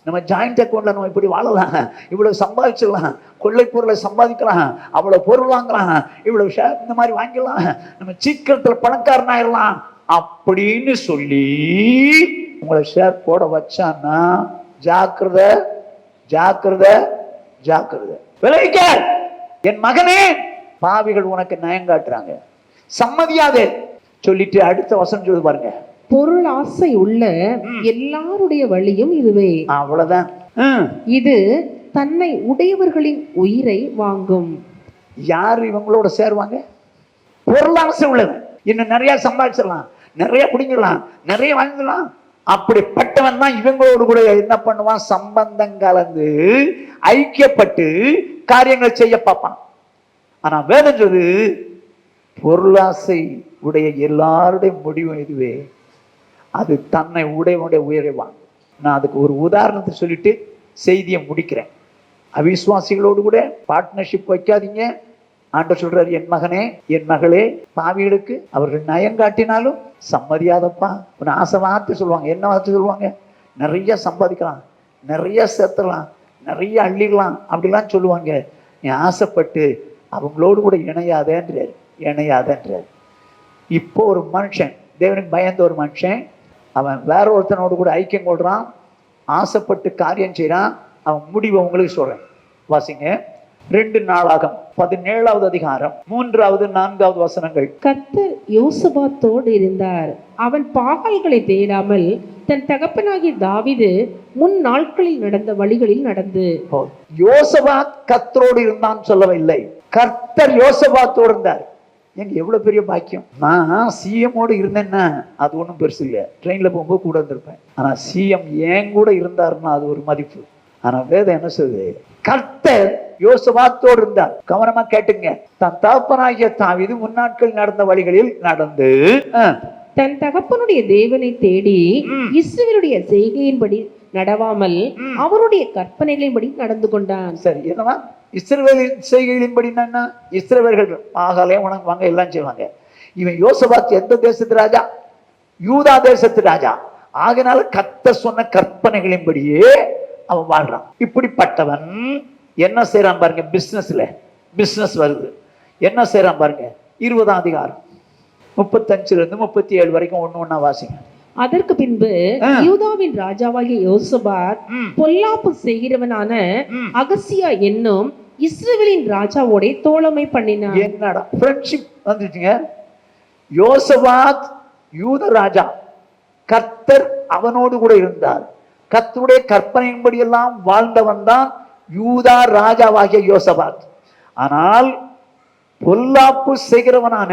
நம்ம ஜாயிண்ட் அக்கௌண்ட்ல நம்ம இப்படி வாழலாம், இவ்வளவு சம்பாதிச்சிடலாம், கொள்ளை பொருளை சம்பாதிக்கலாம், அவ்வளவு பொருள் வாங்கலாம், இவ்வளவு ஷேர் இந்த மாதிரி வாங்கிடலாம், நம்ம சீக்கிரத்துல பணக்காரனாயிடலாம் அப்படின்னு சொல்லி உங்களை ஷேர் போட வச்சான்னா ஜாக்கிரதை, ஜாக்கிரதை, ஜாக்கிரதை, விளைவிக்க. என் மகனே, பாவிகள் உனக்கு நயம் காட்டுறாங்க, சம்மதியாதே சொல்லிட்டு அடுத்த வசனம் சொல்லு பாருங்க.
பொருள் ஆசை உள்ள எல்லாருடைய வழியும் இதுவே.
அவ்வளவுதான்.
இது தன்னை உடையவர்களின் உயிரை வாங்கும்.
யாரு இவங்களோட சேருவாங்க? பொருள் ஆசை உள்ளவன். இன்னும் நிறைய சம்பாதிச்சிடலாம், நிறைய குடிக்கலாம், நிறைய வாங்கிடலாம். அப்படிப்பட்டவன் தான் இவங்களோடு கூட என்ன பண்ணுவான்? சம்பந்தம் கலந்து ஐக்கியப்பட்டு காரியங்கள் செய்ய பார்ப்பான். ஆனா வேதம் சொல்லுது, பொருளாசை உடைய எல்லாருடைய முடிவும் இதுவே, அது தன்னை உடையவனுடைய உயர்வான். நான் அதுக்கு ஒரு உதாரணத்தை சொல்லிட்டு செய்தியை முடிக்கிறேன். அவிசுவாசிகளோடு கூட பார்ட்னர்ஷிப் வைக்காதீங்க. ஆண்டவர் சொல்றாரு, என் மகனே, என் மகளே, பாவிகளுக்கு அவர்கள் நயம் காட்டினாலும் சம்மதியாதப்பா. உன்னை ஆசை வார்த்தை சொல்லுவாங்க. என்ன வார்த்தை சொல்லுவாங்க? நிறைய சம்பாதிக்கலாம், நிறைய சேர்த்தலாம், நிறைய அள்ளிக்கலாம் அப்படிலாம் சொல்லுவாங்க. நீ ஆசைப்பட்டு அவங்களோடு கூட இணையாதேன்றார், இணையாதன்றார். இப்போ ஒரு மனுஷன், தேவனுக்கு பயந்த ஒரு மனுஷன், அவன் வேற ஒருத்தனோடு கூட ஐக்கியம் கொள்றான், ஆசைப்பட்டு காரியம் செய்யறான். அவன் முடிவை உங்களுக்கு சொல்றேன், வாசிங்க. 2 நாளாகமம் 17வது அதிகாரம் 3வது 4வது வசனங்கள்.
கர்த்தர் யோசபாத்தோடு இருந்தார். அவன் பாகால்களை தேடாமல் தன் தகப்பனாகிய தாவீது முன் நாட்களில் நடந்த வழிகளில் நடந்து.
யோசபாத் கர்த்தரோடு இருந்தான் சொல்லவில்லை, கர்த்தர் யோசபாத்தோடு இருந்தார். எங்க எவ்வளவு பெரிய பாக்கியம். நான் சிஎம்மோடு இருந்தேன்னா அது ஒன்றும் பெருசு இல்லை, ட்ரெயின்ல போகும்போது கூட இருந்திருப்பேன். ஆனா சிஎம் ஏன் கூட இருந்தாருன்னா அது ஒரு மதிப்பு. ஆனா வேதம் என்ன சொல்லுது? கர்த்தர் யோசபாத்தோடு இருந்தார். கவனமா கேட்டுங்க. தன் தகப்பனாகிய தாவீது முன்னாட்கள் நடந்த வழிகளில் நடந்து
தன் தகப்பனுடைய தேவனை தேடி இஸ்ரவேலுடைய செய்கையின்படி நடவாமல் அவருடைய கற்பனைகளின்படி நடந்து கொண்டான்.
சரி, என்னவா இஸ்ரவேலின் செய்கைகளின்படி என்ன? இஸ்ரவேல்கள் ஆகாலயம் வணங்குவாங்க, எல்லாம் செய்வாங்க. இவன் யோசபாத் எந்த தேசத்து ராஜா? யூதா தேசத்து ராஜா. ஆகினால கர்த்தர் சொன்ன கற்பனைகளின்படியே அவன் வாழ்றான். இப்படிப்பட்டவன் என்ன செய்யறான் பாருங்க. பிசினஸ் வருது. என்ன செய்யறான் பாருங்க. 20ஆம் அதிகாரம் 35 - 37 வரைக்கும் ஒண்ணா வாசிங்க.
அதற்கு பின்பு யூதாவின் ராஜாவாகிய யோசபாத் பொல்லாப்பு செய்கிறவனான அகசியா என்னும் இஸ்ரவேலின் ராஜாவோட தோழமை பண்ணினான்.
என்னடா ஃப்ரெண்ட்ஷிப் வந்துச்சுங்க. யோசபாத் யூத ராஜா, கர்த்தர் அவனோடு கூட இருந்தார். கர்த்தருடைய கற்பனையின்படி எல்லாம் வாழ்ந்தவன் தான் யூதா ராஜாவாகிய யோசபாத். ஆனால் பொல்லாப்பு செய்கிறவனான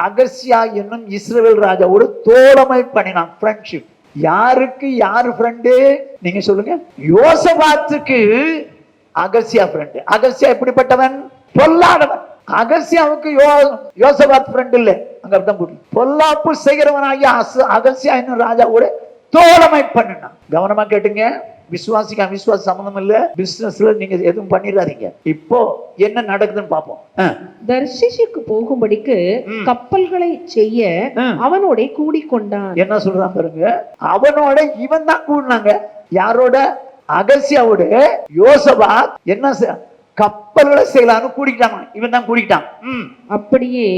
அகசியா என்னும் இஸ்ரவேல் ராஜாவோடு தோழமை பண்ணினான். ஃப்ரெண்ட்ஷிப். யாருக்கு யாரு ஃப்ரெண்டு நீங்க சொல்லுங்க. யோசபாத்துக்கு அகசியா ஃப்ரெண்டு. அகசியா எப்படிப்பட்டவன்? பொல்லாதவன். அகசியாவுக்கு யோசபாத் ஃப்ரெண்ட் இல்லை. அங்க அர்த்தம் புரியும். பொல்லாப்பு செய்கிறவனாகிய அகசியா என்னும் ராஜாவோட தோழமை பண்ணினான். கவனமா கேட்டுங்க. விசுவாசிக்க அவிசுவாச சம்பந்தம் இல்ல. பிசினஸ்ல நீங்க எதுவும் பண்ணிடாதீங்க. இப்போ என்ன நடக்குதுன்னு பாப்போம்.
தர்ஷிஷுக்கு போகும்படிக்கு கப்பல்களை செய்ய அவனோட கூடிக்கொண்டான்.
என்ன சொல்றான் பாருங்க. அவனோட இவன் தான் கூடினாங்க. யாரோட? அகசியாவோட யோசபாத் என்ன கப்பல்களை செய்யலான்னு கூடிக்கிட்டான். இவன் தான் கூடிக்கிட்டான்.
அப்படியே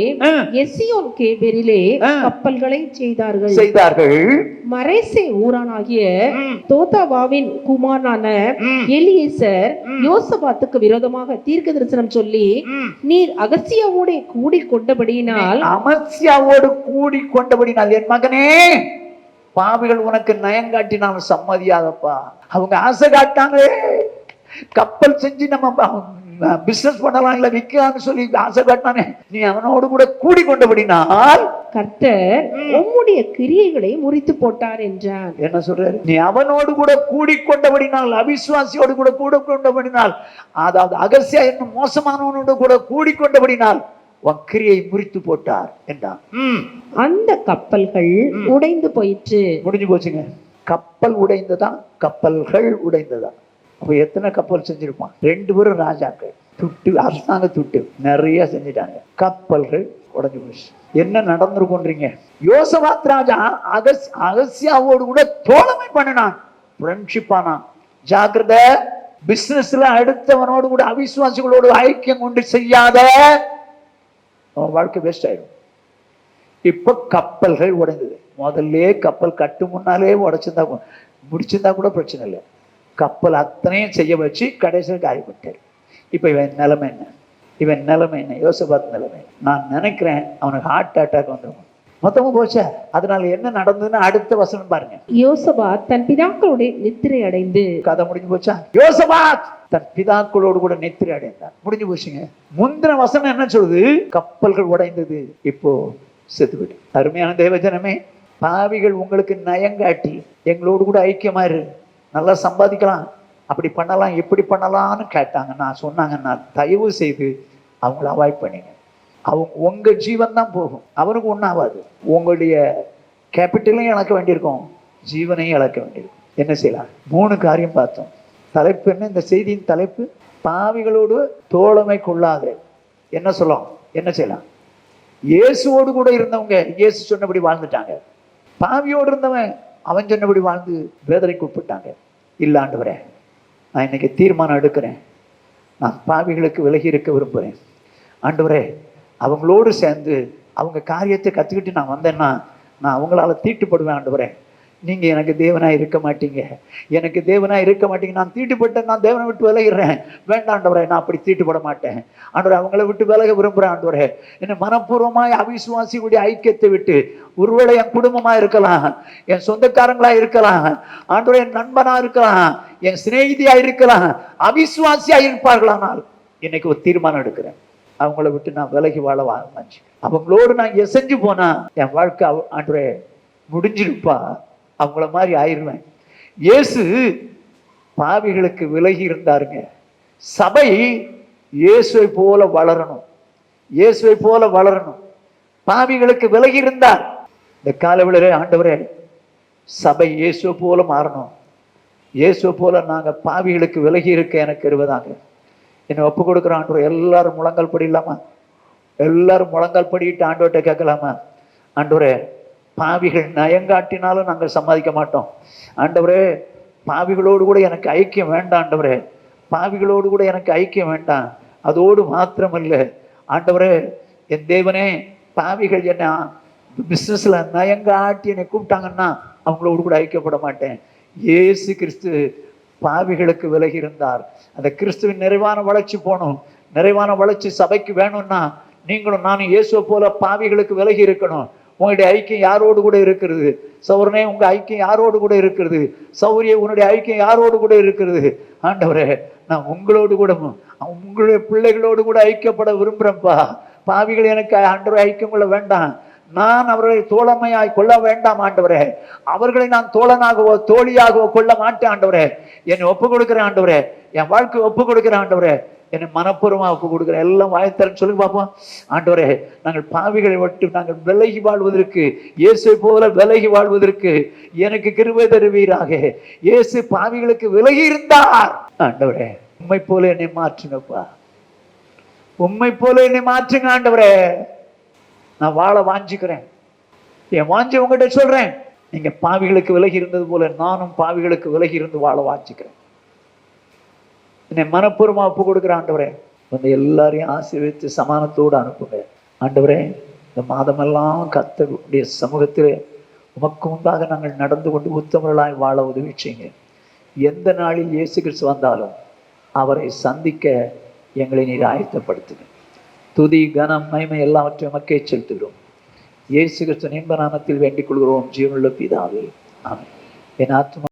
எசியோன் கேபேரிலே கப்பல்களை செய்தார்கள். மரேசே ஊரானாகிய தோதாவாவின் குமாரனான எலியேசர் யோசபாத்துக்கு விரோதமாக தீர்க்க தரிசனம் சொல்லி, நீர் அகசியாவோடு கூடி கொண்டபடியினால்
என் மகனே, பாவிகள் உனக்கு நயங்காட்டினால் சம்மதியாதப்பா. அவங்க ஆசை காட்டாங்களே, கப்பல் செஞ்சு நம்ம பிசினஸ் பண்ணலாம், இல்ல விற்கலாம்னு சொல்லி ஆசை காட்டினானே, நீ அவனோடு கூட கூடி கொண்டபடினால்
கர்த்தர் உம்முடைய கிரியைகளை முறித்து போட்டார் என்றான்.
என்ன சொல்றாரு? நீ அவனோடு கூட கூடிக்கொண்டபடினால், அவிசுவாசியோடு கூட கொண்டபடினால், அதாவது அகசியா என்னும் மோசமானவனோடு கூட கூடிக்கொண்டபடினால் உன் கிரியை முறித்து போட்டார் என்றான்.
அந்த கப்பல்கள் உடைந்து போயிற்று. முடிஞ்சு
போச்சுங்க. கப்பல் உடைந்ததா, கப்பல்கள் உடைந்ததா. அப்ப எத்தனை கப்பல் செஞ்சிருப்பான்? 2 பேரும் ராஜாக்கள். துட்டு, அரசாங்க துட்டு நிறைய செஞ்சிட்டாங்க. கப்பல்கள் உடைஞ்சு போச்சு. என்ன நடந்திருக்கோன்றீங்க? யோசபாத் ராஜா அகசியாவோடு கூட தோழமை பண்ணினான், ஃப்ரெண்ட்ஷிப் ஆனான். ஜாக்கிரதை. பிசினஸ்ல அடுத்தவனோடு கூட அவிசுவாசிகளோடு ஐக்கியம் கொண்டு செய்யாத, வாழ்க்கை பெஸ்ட் ஆயிடும். இப்ப கப்பல்கள் உடைந்தது. முதல்ல கப்பல் கட்டு முன்னாலே உடைச்சிருந்தா முடிச்சிருந்தா கூட பிரச்சனை இல்லை. கப்பல் அத்தனையும் செய்ய வச்சு கடைசியில் காயப்பட்டார். இப்ப இவன் நிலைமை என்ன? யோசபாத் நிலைமை. நான் நினைக்கிறேன் அவனுக்கு ஹார்ட் அட்டாக் வந்துடும். மொத்தமும் போச்சா? அதனால என்ன நடந்ததுன்னு அடுத்த வசனம் பாருங்க.
யோசபாத் தன் பிதாக்களோட நித்திரை அடைந்து.
கதை முடிஞ்சு போச்சா? யோசபாத் தன் பிதாக்களோடு கூட நித்திரை அடைந்தான். முடிஞ்சு போச்சுங்க. முந்தின வசனம் என்ன சொல்லுது? கப்பல்கள் உடைந்தது, இப்போ செத்துவிட்டு. அருமையான தேவஜனமே, பாவிகள் உங்களுக்கு நயங்காட்டி எங்களோடு கூட ஐக்கியமா இரு, நல்லா சம்பாதிக்கலாம், அப்படி பண்ணலாம், எப்படி பண்ணலாம்னு கேட்டாங்கன்னா சொன்னாங்கன்னா தயவு செய்து அவங்கள அவாய்ட் பண்ணிங்க. உங்க ஜீவன் தான் போகும், அவனுக்கு ஒன்றும் ஆகாது. உங்களுடைய கேபிட்டலையும் இழக்க வேண்டியிருக்கும், ஜீவனையும் இழக்க வேண்டியிருக்கும். என்ன செய்யலாம்? 3 காரியம் பார்த்தோம். தலைப்பு என்ன? இந்த செய்தியின் தலைப்பு பாவிகளோடு தோழமை கொள்ளாது. என்ன சொல்லலாம்? என்ன செய்யலாம்? இயேசுவோடு கூட இருந்தவங்க இயேசு சொன்னபடி வாழ்ந்துட்டாங்க. பாவியோடு இருந்தவன் அவன் சொன்னபடி வாழ்ந்து வேதனைக்கு உட்பட்டாங்க. இல்ல ஆண்டவரே, நான் இன்னைக்கு தீர்மானம் எடுக்கிறேன், நான் பாவிகளுக்கு விலகி இருக்க விரும்புகிறேன். ஆண்டவரே, அவங்களோடு சேர்ந்து அவங்க காரியத்தை கற்றுக்கிட்டு நான் வந்தேன்னா நான் அவங்களால தீட்டுப்படுவேன். ஆண்டவரே, நீங்கள் எனக்கு தேவனாக இருக்க மாட்டீங்க, நான் தீட்டுப்பட்டேன், நான் தேவனை விட்டு விலகிறேன். வேண்டாம் ஆண்டவரே, நான் அப்படி தீட்டுப்பட மாட்டேன். ஆண்டவரே, அவங்கள விட்டு விலக விரும்புகிறேன். ஆண்டவரே, என்னை மனப்பூர்வமாய் அவிசுவாசியுடைய ஐக்கியத்தை விட்டு, ஒருவேளை என் குடும்பமாக இருக்கலாம், என் சொந்தக்காரங்களா இருக்கலாம், ஆண்டவரே என் நண்பனாக இருக்கலாம், என் சிநேகிதியாக இருக்கலாம், அவிசுவாசியாக இருப்பார்களானால் இன்னைக்கு ஒரு தீர்மானம் எடுக்கிறேன், அவங்கள விட்டு நான் விலகி வாழ ஆரம்பிச்சு. அவங்களோடு நான் எசைஞ்சு போனா என் வாழ்க்கை ஆண்டவரே முடிஞ்சிருப்பா, அவங்கள மாதிரி ஆயிடுவேன். இயேசு பாவிகளுக்கு விலகி இருந்தாருங்க. சபை இயேசுவை போல வளரணும், பாவிகளுக்கு விலகி இருந்தார். இந்த காலவெளியிலே ஆண்டவரே, சபை இயேசுவை போல மாறணும், இயேசு போல நாங்கள் பாவிகளுக்கு விலகி இருக்க எனக்கு இருவதாக என்னை ஒப்பு கொடுக்குற ஆண்டவர். எல்லாரும் முழங்கால் படிக்கலாமா? எல்லாரும் முழங்கால் படிட்டு ஆண்டவர்கிட்ட கேட்கலாமா? ஆண்டவரே, பாவிகள் நயங்காட்டினாலும் நாங்கள் சம்மதிக்க மாட்டோம். ஆண்டவரே, பாவிகளோடு கூட எனக்கு ஐக்கியம் வேண்டாம். ஆண்டவரே, பாவிகளோடு கூட எனக்கு ஐக்கியம் வேண்டாம். அதோடு மாத்திரமல்ல ஆண்டவரே, என் தேவனே, பாவிகள் என்ன பிஸ்னஸ்ல நயங்காட்டி என்னை கூப்பிட்டாங்கன்னா அவங்களோடு கூட ஐக்கியப்பட மாட்டேன். இயேசு கிறிஸ்து பாவிகளுக்கு விலகி இருந்தார். அந்த கிறிஸ்துவின் நிறைவான வளர்ச்சி போகணும். நிறைவான வளர்ச்சி சபைக்கு வேணும்னா நீங்களும் நானும் இயேசுவை போல பாவிகளுக்கு விலகி இருக்கணும். உங்களுடைய ஐக்கியம் யாரோடு கூட இருக்கிறது? சௌரனே, உங்க ஐக்கியம் யாரோடு கூட இருக்கிறது? சௌரிய, உன்னுடைய ஐக்கியம் யாரோடு கூட இருக்கிறது? ஆண்டவரே, நான் உங்களோடு கூட உங்களுடைய பிள்ளைகளோடு கூட ஐக்கியப்பட விரும்புகிறேன்ப்பா. பாவிகள் எனக்கு ஆண்டவரை ஐக்கியம் கொள்ள வேண்டாம். நான் அவர்களை தோழமையாய் கொள்ள வேண்டாம் ஆண்டவரே. அவர்களை நான் தோழனாகவோ தோழியாகவோ கொள்ள மாட்டேன் ஆண்டவரே. என்னை ஒப்பு கொடுக்கிறேன் ஆண்டவரே. என் வாழ்க்கை ஒப்பு கொடுக்கிறேன் ஆண்டவரே. என்னை மனப்பூர்வமாக ஒப்பு கொடுக்குறேன். எல்லாம் வாயத்தரன்னு சொல்லி பார்ப்போம். ஆண்டவரே, நாங்கள் பாவிகளை விட்டு நாங்கள் விலகி வாழ்வதற்கு, இயேசு போல விலகி வாழ்வதற்கு எனக்கு கிருபை தருவீராக. இயேசு பாவிகளுக்கு விலகி இருந்தார். ஆண்டவரே, உம்மை போல என்னை மாற்றுங்கப்பா. உம்மை போல என்னை மாற்றுங்க ஆண்டவரே. நான் வாழ வாஞ்சிக்கிறேன். என் வாஞ்சி உங்ககிட்ட சொல்றேன். நீங்க பாவிகளுக்கு விலகி இருந்தது போல நானும் பாவிகளுக்கு விலகி இருந்து வாழ வாஞ்சிக்கிறேன். என்னை மனப்பூர்வமா ஒப்பு கொடுக்குற ஆண்டவரே. வந்து எல்லாரையும் ஆசீர்வதித்து சமானத்தோடு அனுப்புங்க ஆண்டவரே. இந்த மாதமெல்லாம் கர்த்தருடைய சமூகத்திலே உமக்கு முன்பாக நாங்கள் நடந்து கொண்டு உத்தமர்களாய் வாழ உதவி செய்யுங்க. எந்த நாளில் இயேசு கிறிஸ்து வந்தாலும் அவரை சந்திக்க எங்களை நீர் ஆயத்தப்படுத்துங்க. துதி, கனம், மகிமை எல்லாவற்றையும் மக்கே செலுத்துகிறோம். இயேசு கிறிஸ்து இன்ப நாமத்தில் வேண்டிக் கொள்கிறோம் ஜீவனுள்ள பிதாவே, ஆமென். என் ஆத்மா